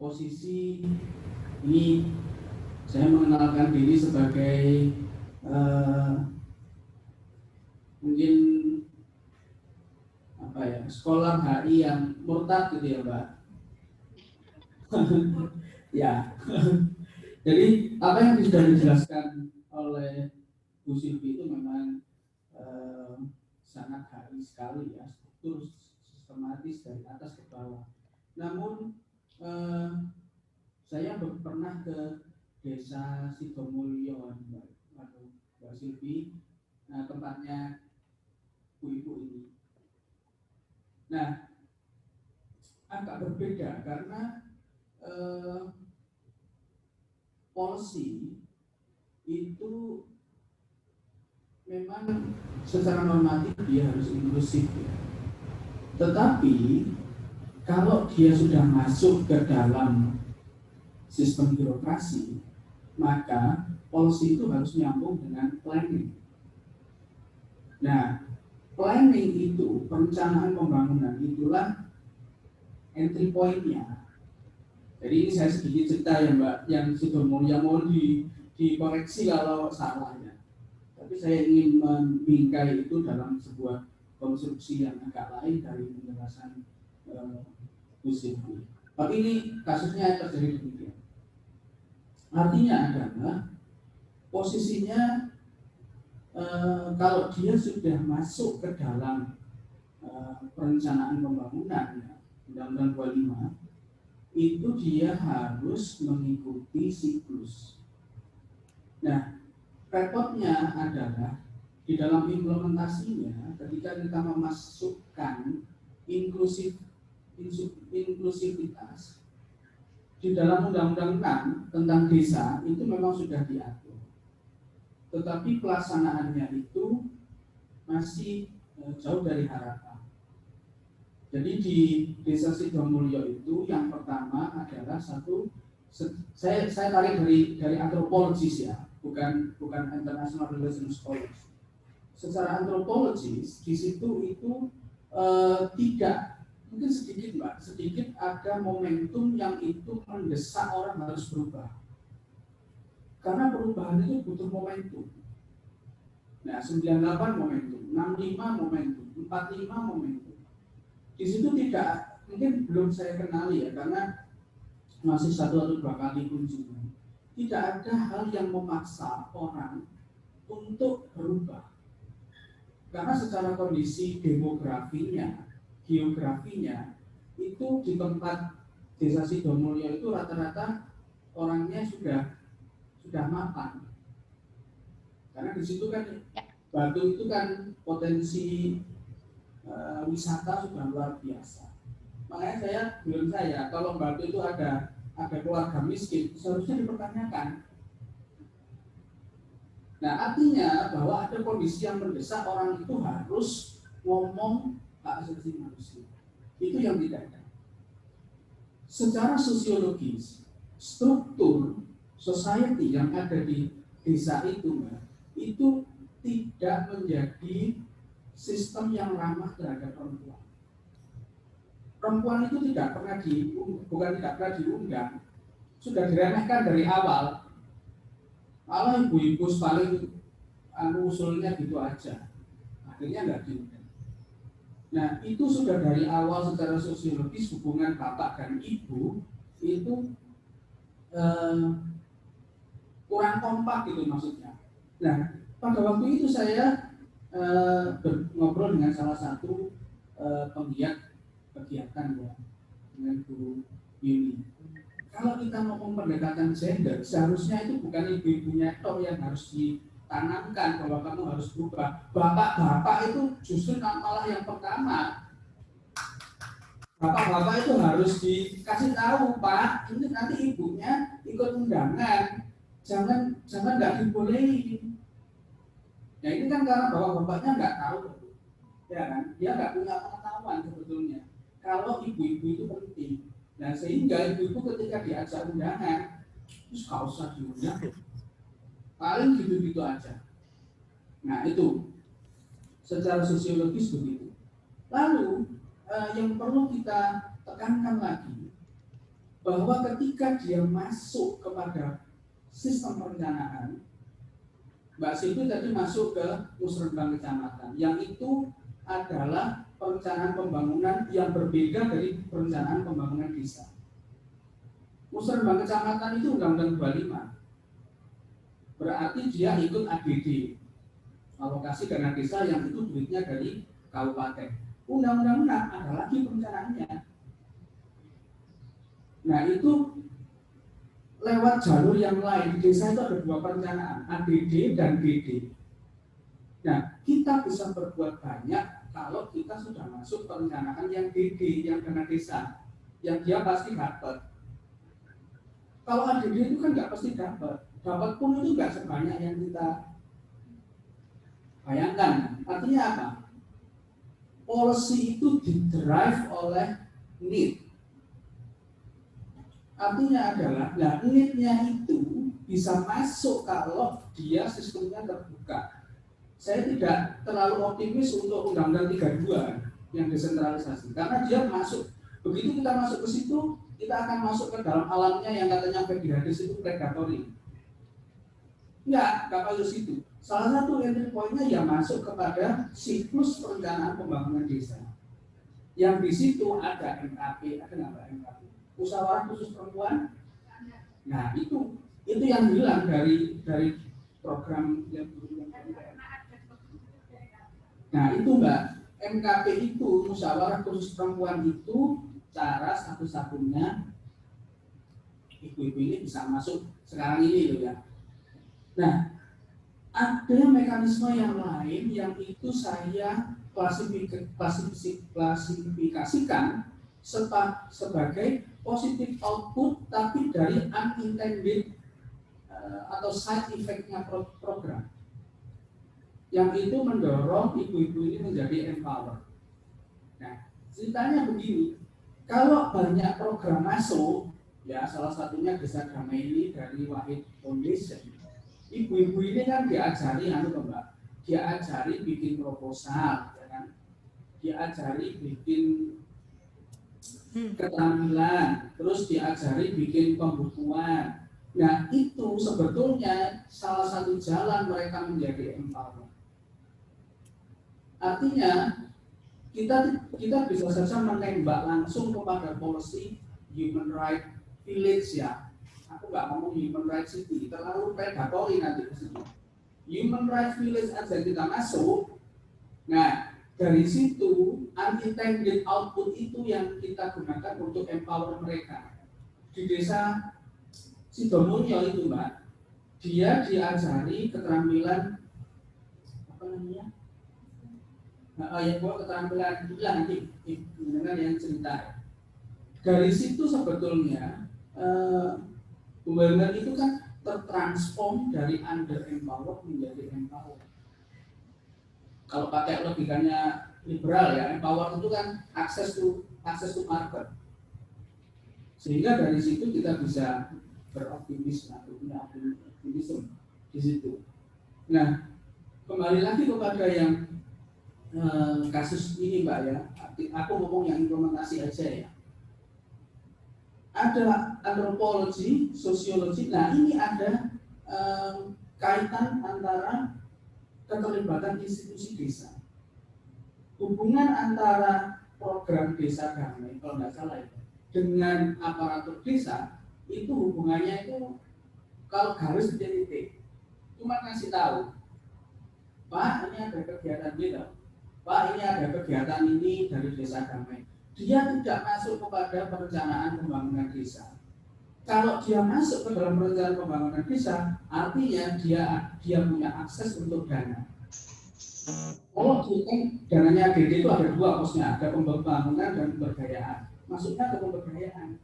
posisi ini. Saya mengenalkan diri sebagai mungkin scholar HI yang murtad gitu ya Mbak. Ya. Jadi apa yang sudah dijelaskan oleh Bu Silvi itu memang sangat HI sekali ya, struktur sistematis dari atas ke bawah. Namun saya pernah ke Desa Sidomulyo, Mbak Silvi, tempatnya ibu-ibu ini. Nah, agak berbeda karena policy itu memang secara normatif dia harus inklusif ya. Tetapi kalau dia sudah masuk ke dalam sistem birokrasi, maka policy itu harus nyambung dengan planning. Nah, planning itu, perencanaan pembangunan itulah entry point-nya. Jadi ini saya sedikit cerita ya Mbak, yang sudah mohon dikoreksi kalau salah ya. Tapi saya ingin membingkai itu dalam sebuah konstruksi yang agak lain dari penjelasan Bu Silvi. Tapi ini kasusnya terjadi demikian. Artinya adalah posisinya kalau dia sudah masuk ke dalam perencanaan pembangunan ya, Undang-Undang 25, itu dia harus mengikuti siklus. Nah, repotnya adalah di dalam implementasinya ketika kita memasukkan inklusivitas di dalam Undang-Undang 6 tentang desa itu memang sudah diatur. Tetapi pelaksanaannya itu masih jauh dari harapan. Jadi di Desa Sidomulyo itu yang pertama adalah saya tarik dari antropologis ya, bukan international relations scholars. Secara antropologis di situ itu tidak, mungkin sedikit ada momentum yang itu mendesak orang harus berubah. Karena perubahan itu butuh momentum. Nah, 98 momentum, 65 momentum, 45 momentum. Di situ tidak, mungkin belum saya kenali ya, karena masih 1 atau 2 kali kunjungan. Tidak ada hal yang memaksa orang untuk berubah. Karena secara kondisi demografinya, geografinya, itu di tempat Desa Sidomulyo itu rata-rata orangnya sudah mapan. Karena di situ kan Batu itu kan potensi wisata sudah luar biasa. Makanya saya kalau Batu itu ada keluarga miskin, seharusnya dipertanyakan. Nah, artinya bahwa ada kondisi yang mendesak orang itu harus ngomong hak asasi manusia. Itu yang tidak ada. Secara sosiologis, struktur society yang ada di desa itu, itu tidak menjadi sistem yang ramah terhadap perempuan. Perempuan itu tidak pernah diundang, sudah diremehkan dari awal. Malah ibu-ibu paling usulnya gitu aja, akhirnya nggak diundang. Nah, itu sudah dari awal secara sosiologis hubungan bapak dan ibu itu kurang kompak gitu maksudnya. Nah, pada waktu itu saya ngobrol dengan salah satu penggiat kegiatan ya, dengan Bu Yuni. Kalau kita ngomong pendekatan gender, seharusnya itu bukan ibu-ibunya yang harus tanamkan bahwa kamu harus berubah. Bapak-bapak itu justru malah yang pertama. Bapak-bapak itu harus dikasih tahu, Pak, ini nanti ibunya ikut undangan, jangan nggak dibolehin. Ya ini kan karena bapak-bapaknya nggak tahu, ya kan? Dia nggak punya pengetahuan sebetulnya. Kalau ibu-ibu itu penting. Nah sehingga ibu-ibu ketika diajak undangan, terus nggak usah diundang. Paling gitu-gitu aja. Nah itu secara sosiologis begitu. Lalu yang perlu kita tekankan lagi bahwa ketika dia masuk kepada sistem perencanaan, Mbak Silvi tadi masuk ke Musrenbang Kecamatan, yang itu adalah perencanaan pembangunan yang berbeda dari perencanaan pembangunan desa. Musrenbang Kecamatan itu Undang-Undang 25. Berarti dia ikut ADD, alokasi dana desa, yang itu duitnya dari kabupaten. Undang-undang ada lagi perencanaannya. Nah itu lewat jalur yang lain. Di desa itu ada dua perencanaan, ADD dan DD. Nah kita bisa berbuat banyak kalau kita sudah masuk perencanaan yang DD, yang dana desa, yang dia pasti dapat. Kalau ADD itu kan nggak pasti dapat pun itu nggak sebanyak yang kita bayangkan. Artinya apa? Policy itu didrive oleh need. Artinya adalah, need-nya itu bisa masuk kalau dia sistemnya terbuka. Saya tidak terlalu optimis untuk Undang-Undang 32 yang desentralisasi, karena dia masuk. Begitu kita masuk ke situ, kita akan masuk ke dalam alamnya yang katanya bagi hadis itu predatory. Enggak masuk situ. Salah satu entry point-nya ya masuk kepada siklus perencanaan pembangunan desa. Yang di situ ada MKP, ada nggak MKP? Musyawarah khusus perempuan. Nah itu yang hilang dari program yang Nah itu Mbak, MKP itu musyawarah khusus perempuan itu cara satu-satunya ibu-ibu ini bisa masuk sekarang ini loh ya. Nah, ada mekanisme yang lain yang itu saya klasifikasikan sebagai positive output tapi dari unintended atau side effect-nya program. Yang itu mendorong ibu-ibu ini menjadi empower. Nah, ceritanya begini, kalau banyak program masuk, ya salah satunya Desa Damai ini dari Wahid Foundation. Ibu-ibu ini kan diajari diajari bikin proposal, ya kan? Diajari bikin keterampilan, terus diajari bikin pembukuan. Nah itu sebetulnya salah satu jalan mereka menjadi empower. Artinya kita bisa saja menembak langsung kepada policy human right village ya. Aku nggak ngomong human rights city, terlalu predatory nanti ke situ. Human rights village aja kita masuk. Nah, dari situ unintended output itu yang kita gunakan untuk empower mereka. Di desa Sidomulyo itu Mbak, dia diajari keterampilan apa namanya? Nah, ya keterampilan itulah nanti dengan yang cerita. dari situ sebetulnya BUMN itu kan tertransform dari under empowered menjadi empowered. Kalau pakai logikanya liberal ya, empowered itu kan akses to market. Sehingga dari situ kita bisa beroptimisme atau punya optimisme di situ. Nah, kembali lagi kepada yang kasus ini Mbak ya, aku ngomong yang implementasi aja ya. Ada antropologi, sosiologi. Nah ini ada kaitan antara keterlibatan institusi desa. Hubungan antara program desa damai, kalau nggak salah itu, dengan aparatur desa, itu hubungannya itu kalau garis titik, cuma ngasih tahu, Pak ini ada kegiatan gitu, Pak ini ada kegiatan ini dari desa damai. Dia tidak masuk kepada perencanaan pembangunan desa. Kalau dia masuk ke dalam perencanaan pembangunan desa, artinya dia punya akses untuk dana. Kalau dananya AGD itu ada dua posnya, ada pembangunan dan pemberdayaan. Masuknya ke pemberdayaan.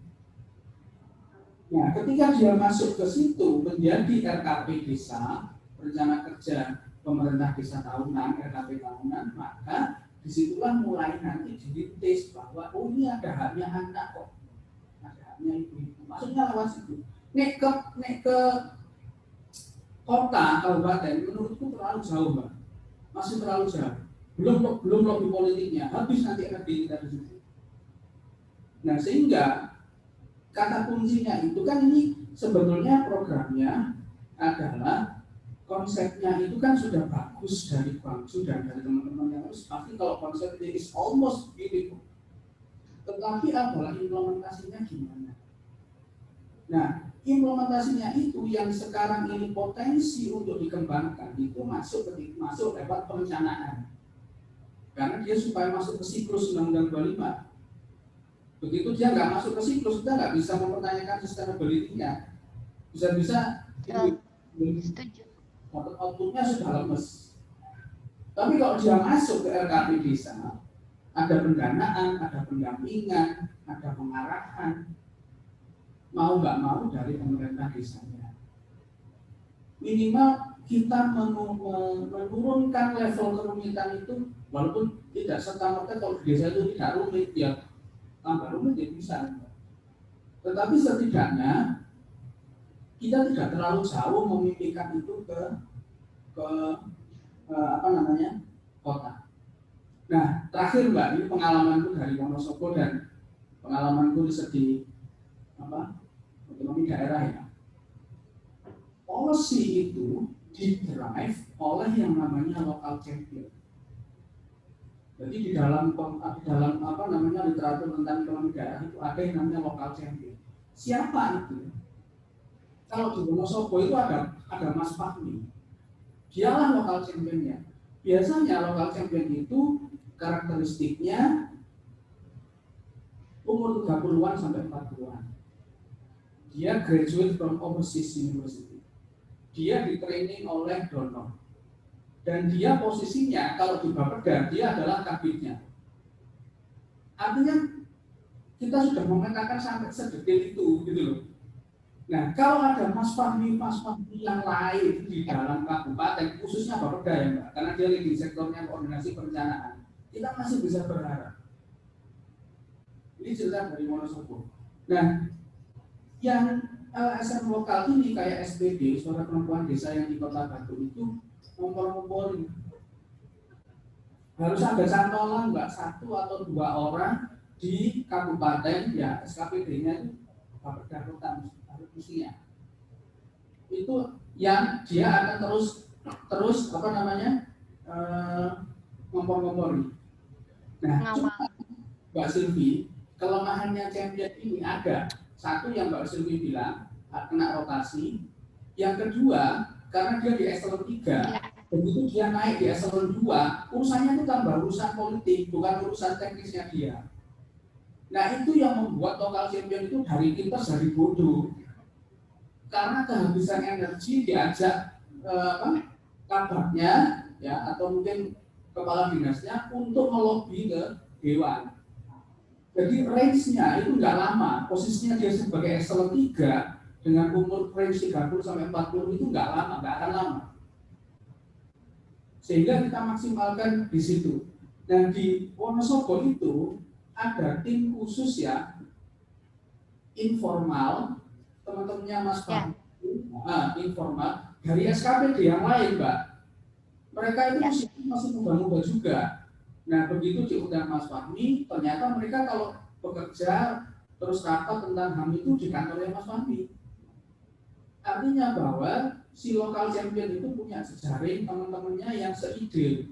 Nah, ketika dia masuk ke situ menjadi RKP desa, rencana kerja pemerintah desa tahunan, RKP tahunan, maka disitulah mulai nanti dirintis bahwa oh ini ada haknya anak kok, ada haknya ibu-ibu. Maksudnya lewat situ. Nek ke kota kabupaten menurutku terlalu jauh Mbak, masih terlalu jauh. Belum lobby politiknya, habis nanti akan kita di situ. Nah sehingga kata kuncinya itu kan ini sebetulnya programnya adalah konsepnya itu kan sudah bagus dari Bangsu dan dari teman-teman yang harus pasti kalau konsepnya is almost beautiful. Tetapi adalah implementasinya gimana? Nah, implementasinya itu yang sekarang ini potensi untuk dikembangkan itu masuk lewat perencanaan. Karena dia supaya masuk ke siklus Undang-Undang 25. Begitu dia nggak masuk ke siklus, kita nggak bisa mempertanyakan sustainability-nya. Bisa-bisa Setuju. outputnya sudah lemes. Tapi kalau dia masuk ke RKP desa, ada pendanaan, ada pendampingan, ada pengarahan, mau nggak mau dari pemerintah desanya. Minimal kita menurunkan level kerumitan itu, walaupun tidak serta-merta kalau di desa itu tidak rumit, ya tambah rumit ya bisa. Tetapi setidaknya kita tidak terlalu jauh memimpikan itu ke kota. Nah, terakhir Mbak, ini pengalamanku dari Wonosobo dan pengalamanku di otonomi daerah ya. Policy itu didrive oleh yang namanya local champion. Jadi di dalam literatur tentang otonomi daerah itu ada yang namanya local champion. Siapa itu? Kalau di Wonosobo itu ada Mas Fahmi. Dialah lokal championnya. Biasanya lokal champion itu karakteristiknya umur 30-an sampai 40-an. Dia graduate from overseas university. Dia di-training oleh donor. Dan dia posisinya kalau di Bapeda dia adalah kabitnya. Artinya kita sudah memetakan sampai sedetail itu gitu loh. Nah, kalau ada Mas Fahmi yang lain di dalam kabupaten, khususnya Bapeda ya Mbak, karena dia leading sektornya koordinasi perencanaan, kita masih bisa berharap. Ini cerita dari Wonosobo. Nah, yang LSM lokal ini kayak SPD, Suara Perempuan Desa yang di Kota Batu itu ngompor-ngomporin. Harus ada cantolan Mbak, 1 atau 2 orang di kabupaten, ya SKPD-nya itu Bapeda Kota mestinya. Itu yang dia akan terus ngompor-ngompori. Nah, cuma Mbak Silvi, kelemahannya champion ini ada. Satu yang Mbak Silvi bilang, kena rotasi. Yang kedua, karena dia di eselon 3, begitu dia naik di eselon 2, urusannya itu tambah urusan politik, bukan urusan teknisnya dia. Nah, itu yang membuat local champion itu dari pintar, dari bodoh. Karena kehabisan energi diajak kabarnya ya atau mungkin kepala dinasnya untuk melobi ke dewan. Jadi range-nya itu nggak lama, posisinya dia sebagai eselon 3 dengan umur range 30 sampai 40 itu nggak lama, nggak akan lama. Sehingga kita maksimalkan di situ. Dan di Wonosobo itu ada tim khusus ya, informal, teman-temannya Mas Fahmi, informal, dari SKPD yang lain, Mbak. Mereka itu masih muda-muda juga. Nah, begitu diundang Mas Fahmi, ternyata mereka kalau bekerja terus rapat tentang HAM itu di kantornya Mas Fahmi. Artinya bahwa si lokal champion itu punya jejaring teman-temannya yang seide.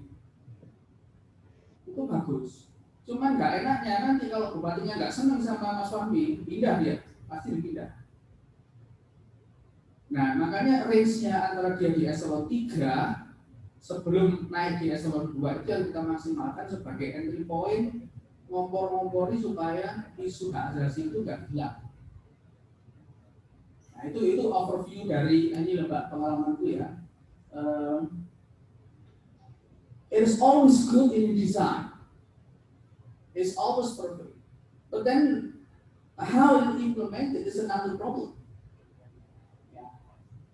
Itu bagus. Cuman nggak enaknya nanti kalau bupatinya nggak senang sama Mas Fahmi, pindah dia, pasti dipindah. Nah, makanya range-nya antara dia di eselon 3 sebelum naik di eselon 2 itu yang kita maksimalkan sebagai entry point, ngompor-ngompori supaya isu hak asasi itu nggak hilang. Nah, itu overview dari ini Mbak, pengalamanku ya. It is always good in design. It's always perfect. But then how you implement it is another problem. Ya.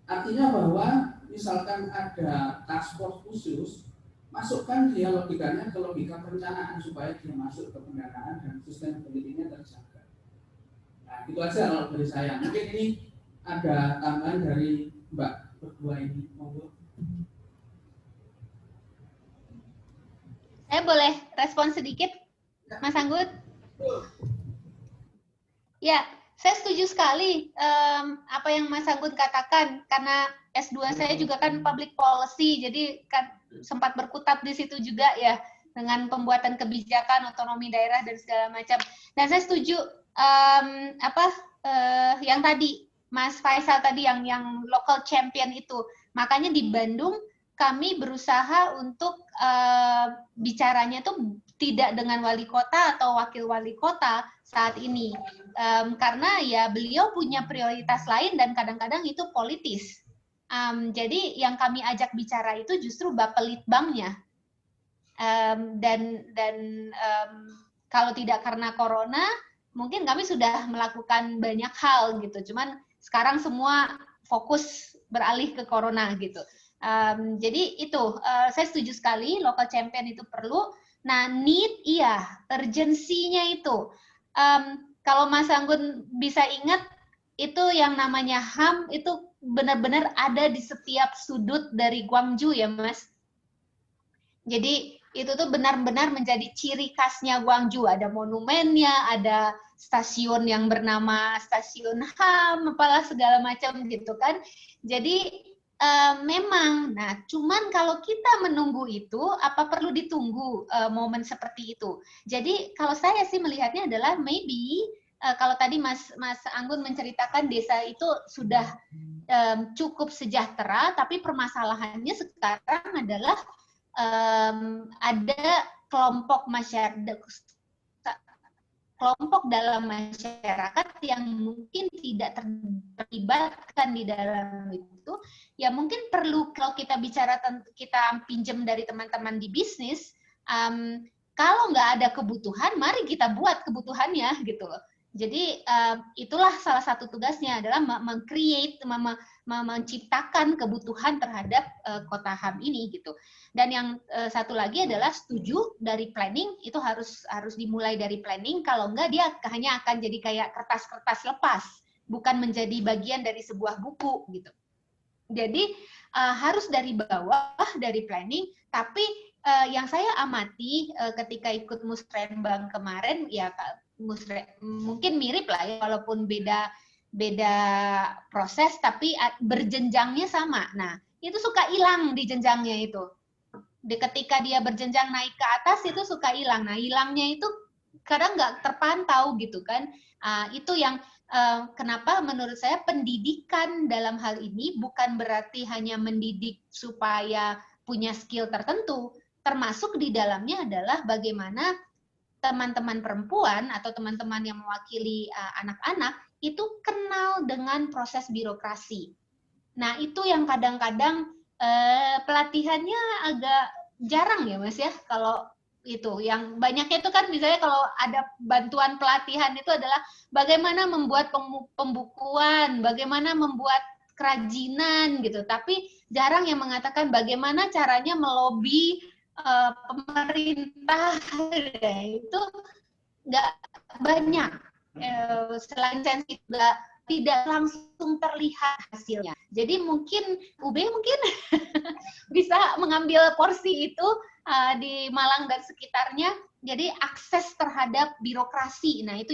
Artinya bahwa misalkan ada task force khusus, masukkan dia logikanya ke logika perencanaan supaya dia masuk ke pendanaan dan sustainability-nya terjaga. Nah, itu aja kalau dari saya. Mungkin ini ada tambahan dari Mbak berdua ini. Monggo. Saya boleh respon sedikit, Mas Anggun? Ya, saya setuju sekali apa yang Mas Anggun katakan, karena S2 saya juga kan public policy, jadi kan sempat berkutat di situ juga ya, dengan pembuatan kebijakan, otonomi daerah, dan segala macam. Dan saya setuju yang tadi, Mas Faisal tadi, yang local champion itu. Makanya di Bandung, kami berusaha untuk bicaranya tuh tidak dengan wali kota atau wakil wali kota saat ini, karena ya beliau punya prioritas lain dan kadang-kadang itu politis. Jadi yang kami ajak bicara itu justru Bapelitbangnya, dan kalau tidak karena corona, mungkin kami sudah melakukan banyak hal gitu. Cuman sekarang semua fokus beralih ke corona gitu. Jadi itu saya setuju sekali, local champion itu perlu. Nah, need iya, urgensinya itu. Kalau Mas Anggun bisa ingat, itu yang namanya HAM itu benar-benar ada di setiap sudut dari Gwangju ya, Mas. Jadi itu tuh benar-benar menjadi ciri khasnya Gwangju. Ada monumennya, ada stasiun yang bernama stasiun HAM, apalah segala macam gitu kan. Jadi memang, nah cuman kalau kita menunggu itu, apa perlu ditunggu momen seperti itu? Jadi kalau saya sih melihatnya adalah maybe kalau tadi Mas Anggun menceritakan desa itu sudah cukup sejahtera, tapi permasalahannya sekarang adalah ada kelompok dalam masyarakat yang mungkin tidak terlibatkan di dalam itu, ya mungkin perlu kalau kita bicara, kita pinjam dari teman-teman di bisnis, kalau nggak ada kebutuhan, mari kita buat kebutuhannya gitu loh. Jadi itulah salah satu tugasnya adalah menciptakan kebutuhan terhadap kota HAM ini gitu. Dan yang satu lagi adalah setuju dari planning, itu harus dimulai dari planning, kalau enggak dia hanya akan jadi kayak kertas-kertas lepas, bukan menjadi bagian dari sebuah buku gitu. Jadi harus dari bawah, dari planning, tapi yang saya amati ketika ikut Musrenbang kemarin, ya mungkin mirip lah ya, walaupun beda proses, tapi berjenjangnya sama. Nah, itu suka hilang di jenjangnya itu. Ketika dia berjenjang naik ke atas itu suka hilang. Nah, hilangnya itu kadang nggak terpantau gitu kan. Itu yang kenapa menurut saya pendidikan dalam hal ini bukan berarti hanya mendidik supaya punya skill tertentu. Termasuk di dalamnya adalah bagaimana teman-teman perempuan atau teman-teman yang mewakili anak-anak itu kenal dengan proses birokrasi. Nah, itu yang kadang-kadang pelatihannya agak jarang ya Mas ya, kalau itu yang banyaknya itu kan misalnya kalau ada bantuan pelatihan itu adalah bagaimana membuat pembukuan, bagaimana membuat kerajinan gitu, tapi jarang yang mengatakan bagaimana caranya melobi pemerintah. Itu nggak banyak. Selain sensitif juga tidak langsung terlihat hasilnya. Jadi mungkin UB mungkin bisa mengambil porsi itu di Malang dan sekitarnya. Jadi akses terhadap birokrasi. Nah, itu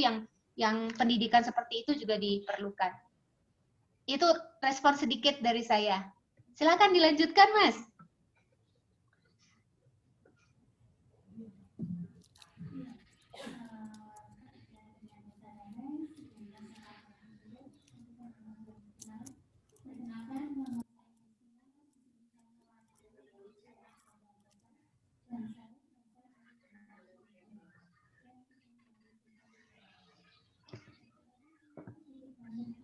yang pendidikan seperti itu juga diperlukan. Itu respon sedikit dari saya. Silakan dilanjutkan, Mas.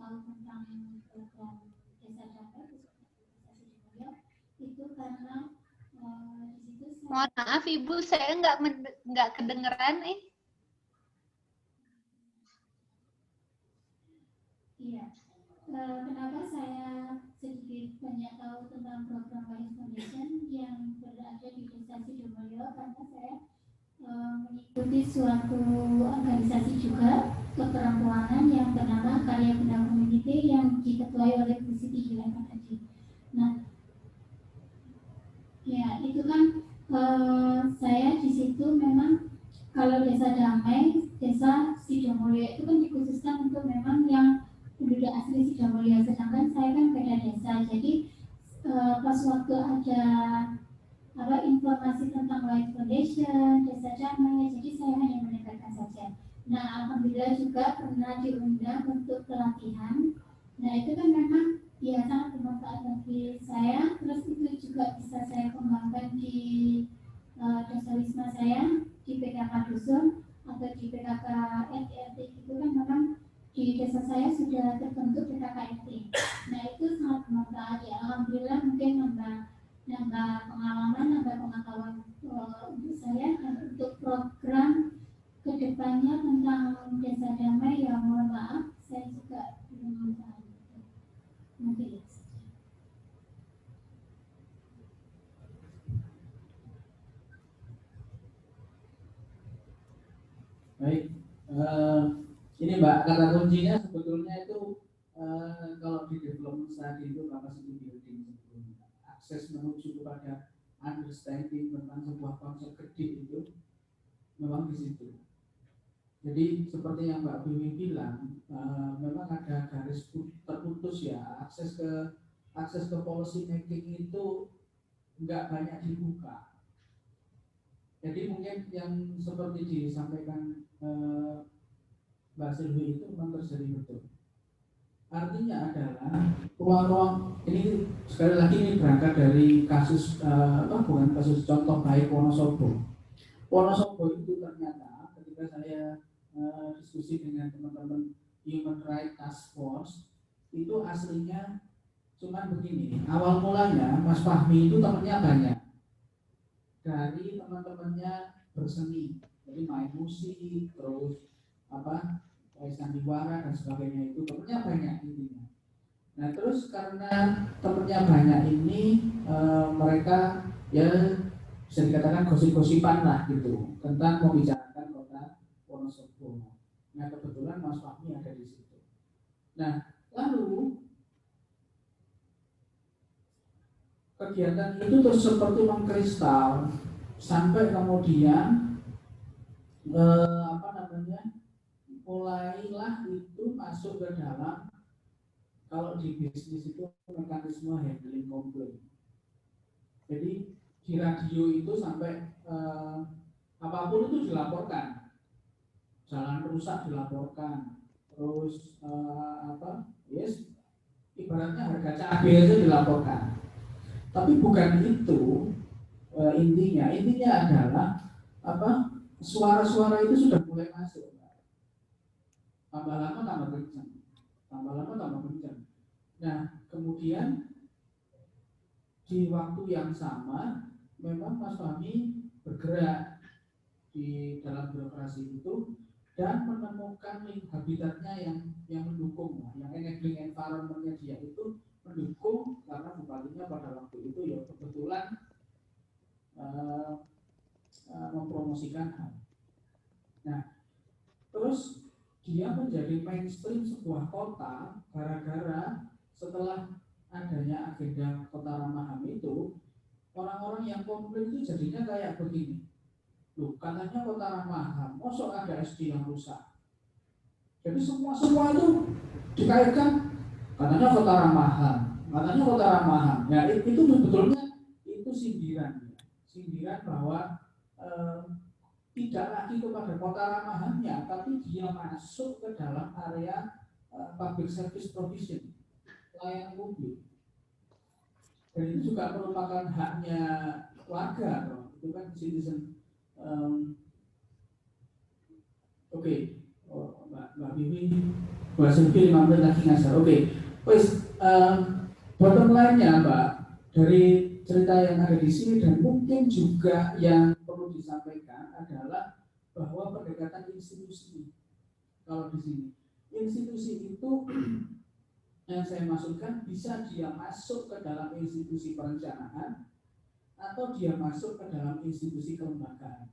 Tahu tentang program Desa Damai itu karena di situ Mohon maaf Ibu, saya nggak kedengeran. Iya. Kenapa saya sedikit banyak tahu tentang program Wahid Foundation yang berada di Desa Sidomulyo, karena saya mengikuti suatu organisasi juga keperempuanan yang bernama Karya Bunda Community yang diketuai oleh Bu Siti Julaiha tadi. Nah, ya itu kan saya di situ memang kalau Desa Damai, Desa Sidomulyo itu kan dikhususkan untuk memang yang penduduk asli Sidomulyo, sedangkan saya kan beda desa. Jadi pas waktu ada informasi tentang Wahid Foundation, Desa Damai, jadi saya hanya mendengarkan saja. Nah, alhamdulillah juga pernah diundang untuk pelatihan. Nah, itu kan memang ya sangat bermanfaat bagi saya. Terus itu juga bisa saya kembangkan di desa wisma saya, di PKK Dusun atau di PKK RT itu kan memang di desa saya sudah terbentuk PKK RT. Nah, itu sangat bermanfaat ya. Alhamdulillah mungkin nambah pengalaman, nambah pengetahuan untuk saya dan untuk program kedepannya tentang Desa Damai ya mohon maaf saya juga belum tahu. Mungkin itu saja. Baik, ini Mbak, kata kuncinya sebetulnya itu kalau di development study itu capacity building sebetulnya. Akses menuju kepada understanding tentang sebuah konsep gede itu memang di situ. Jadi seperti yang Mbak Biwi bilang, memang ada garis terputus ya, akses ke policy making itu nggak banyak dibuka. Jadi mungkin yang seperti disampaikan Mbak Silvi itu memang terjadi betul. Artinya adalah ruang-ruang ini sekali lagi ini berangkat dari kasus bukan kasus contoh baik Wonosobo. Wonosobo itu ternyata ketika saya diskusi dengan teman-teman Human Rights Task Force itu aslinya cuman begini. Awal mulanya Mas Fahmi itu temannya banyak dari teman-temannya berseni, jadi main musik, terus sandiwara dan sebagainya itu temannya banyak intinya. Nah terus karena temannya banyak ini mereka ya bisa dikatakan gosip-gosipan lah gitu tentang membicarakan kota Wonosobo. Nah kebetulan Mas Fahmi ada di situ. Nah lalu kegiatan itu terus seperti mengkristal sampai kemudian mulailah itu masuk ke dalam, kalau di bisnis itu mekanisme handling komplain. Jadi di radio itu sampai apapun itu dilaporkan, jalan rusak dilaporkan, terus ibaratnya harga cabai aja dilaporkan. Tapi bukan itu intinya adalah suara-suara itu sudah mulai masuk. Tambah lama tambah kencang, tambah lama tambah kencang. Nah kemudian di waktu yang sama memang Mas Fahmi bergerak di dalam birokrasi itu dan menemukan habitatnya yang mendukung, yang enabling environment-nya dia itu mendukung, karena bupatinya pada waktu itu ya kebetulan mempromosikan HAM. Nah, terus dia menjadi mainstream sebuah kota gara-gara setelah adanya agenda kota ramah HAM itu, orang-orang yang komplain itu jadinya kayak begini. Loh, katanya kota ramah HAM, mosok ada SD yang rusak. Jadi semua itu dikaitkan, katanya kota ramah HAM, katanya kota ramah HAM. Ya itu sebetulnya itu sindiran bahwa tidak lagi kepada kota ramah HAM-nya, tapi dia masuk ke dalam area public service provision, layanan publik. Dan itu juga merupakan haknya warga, itu kan citizen. Oke. Mbak Bibi, Mbak Sylvie 5 menit lagi ngasar. Oke. Bottom line-nya Mbak, dari cerita yang ada di sini dan mungkin juga yang perlu disampaikan adalah bahwa pendekatan institusi. Kalau di sini institusi itu yang saya maksudkan bisa dia masuk ke dalam institusi perencanaan atau dia masuk ke dalam institusi kelembagaan.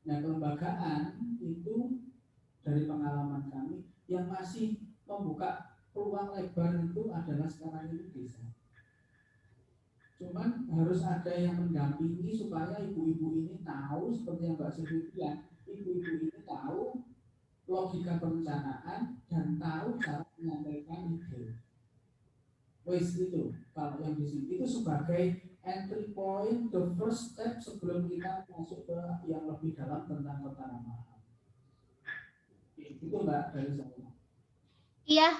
Nah, kelembagaan itu dari pengalaman kami yang masih membuka peluang lebar itu adalah sekarang ini desa. Cuman harus ada yang mendampingi supaya ibu-ibu ini tahu, seperti yang Mbak Sylvie bilang, ibu-ibu ini tahu logika perencanaan dan tahu cara menyampaikan ide. Wes itu, kalau yang di sini itu sebagai entry point, the first step sebelum kita masuk ke yang lebih dalam tentang kota ramah HAM. Itu Mbak dari saya. Iya,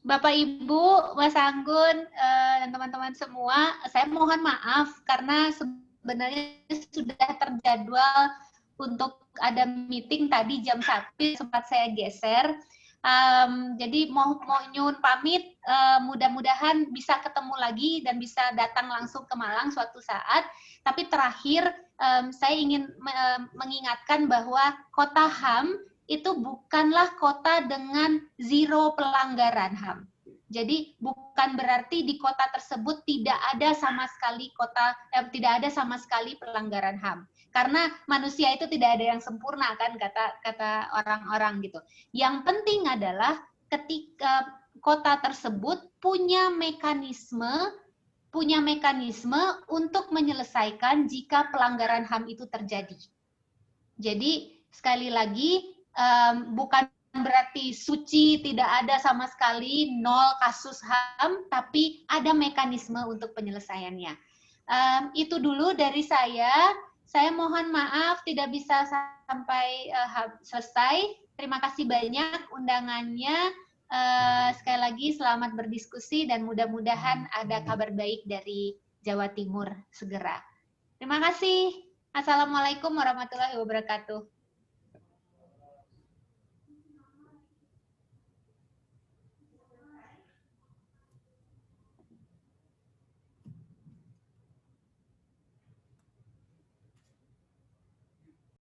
Bapak Ibu, Mas Anggun, dan teman-teman semua, saya mohon maaf karena sebenarnya sudah terjadwal untuk ada meeting tadi jam 1, sempat saya geser. Jadi mau nyun pamit, mudah-mudahan bisa ketemu lagi dan bisa datang langsung ke Malang suatu saat. Tapi terakhir saya ingin mengingatkan bahwa kota HAM itu bukanlah kota dengan zero pelanggaran HAM. Jadi bukan berarti di kota tersebut tidak ada sama sekali pelanggaran HAM. Karena manusia itu tidak ada yang sempurna kan, kata orang-orang gitu. Yang penting adalah ketika kota tersebut punya mekanisme untuk menyelesaikan jika pelanggaran HAM itu terjadi. Jadi sekali lagi bukan berarti suci, tidak ada sama sekali, 0 kasus HAM, tapi ada mekanisme untuk penyelesaiannya. Itu dulu dari saya. Saya mohon maaf tidak bisa sampai selesai. Terima kasih banyak undangannya. Sekali lagi selamat berdiskusi dan mudah-mudahan ada kabar baik dari Jawa Timur segera. Terima kasih. Assalamualaikum warahmatullahi wabarakatuh.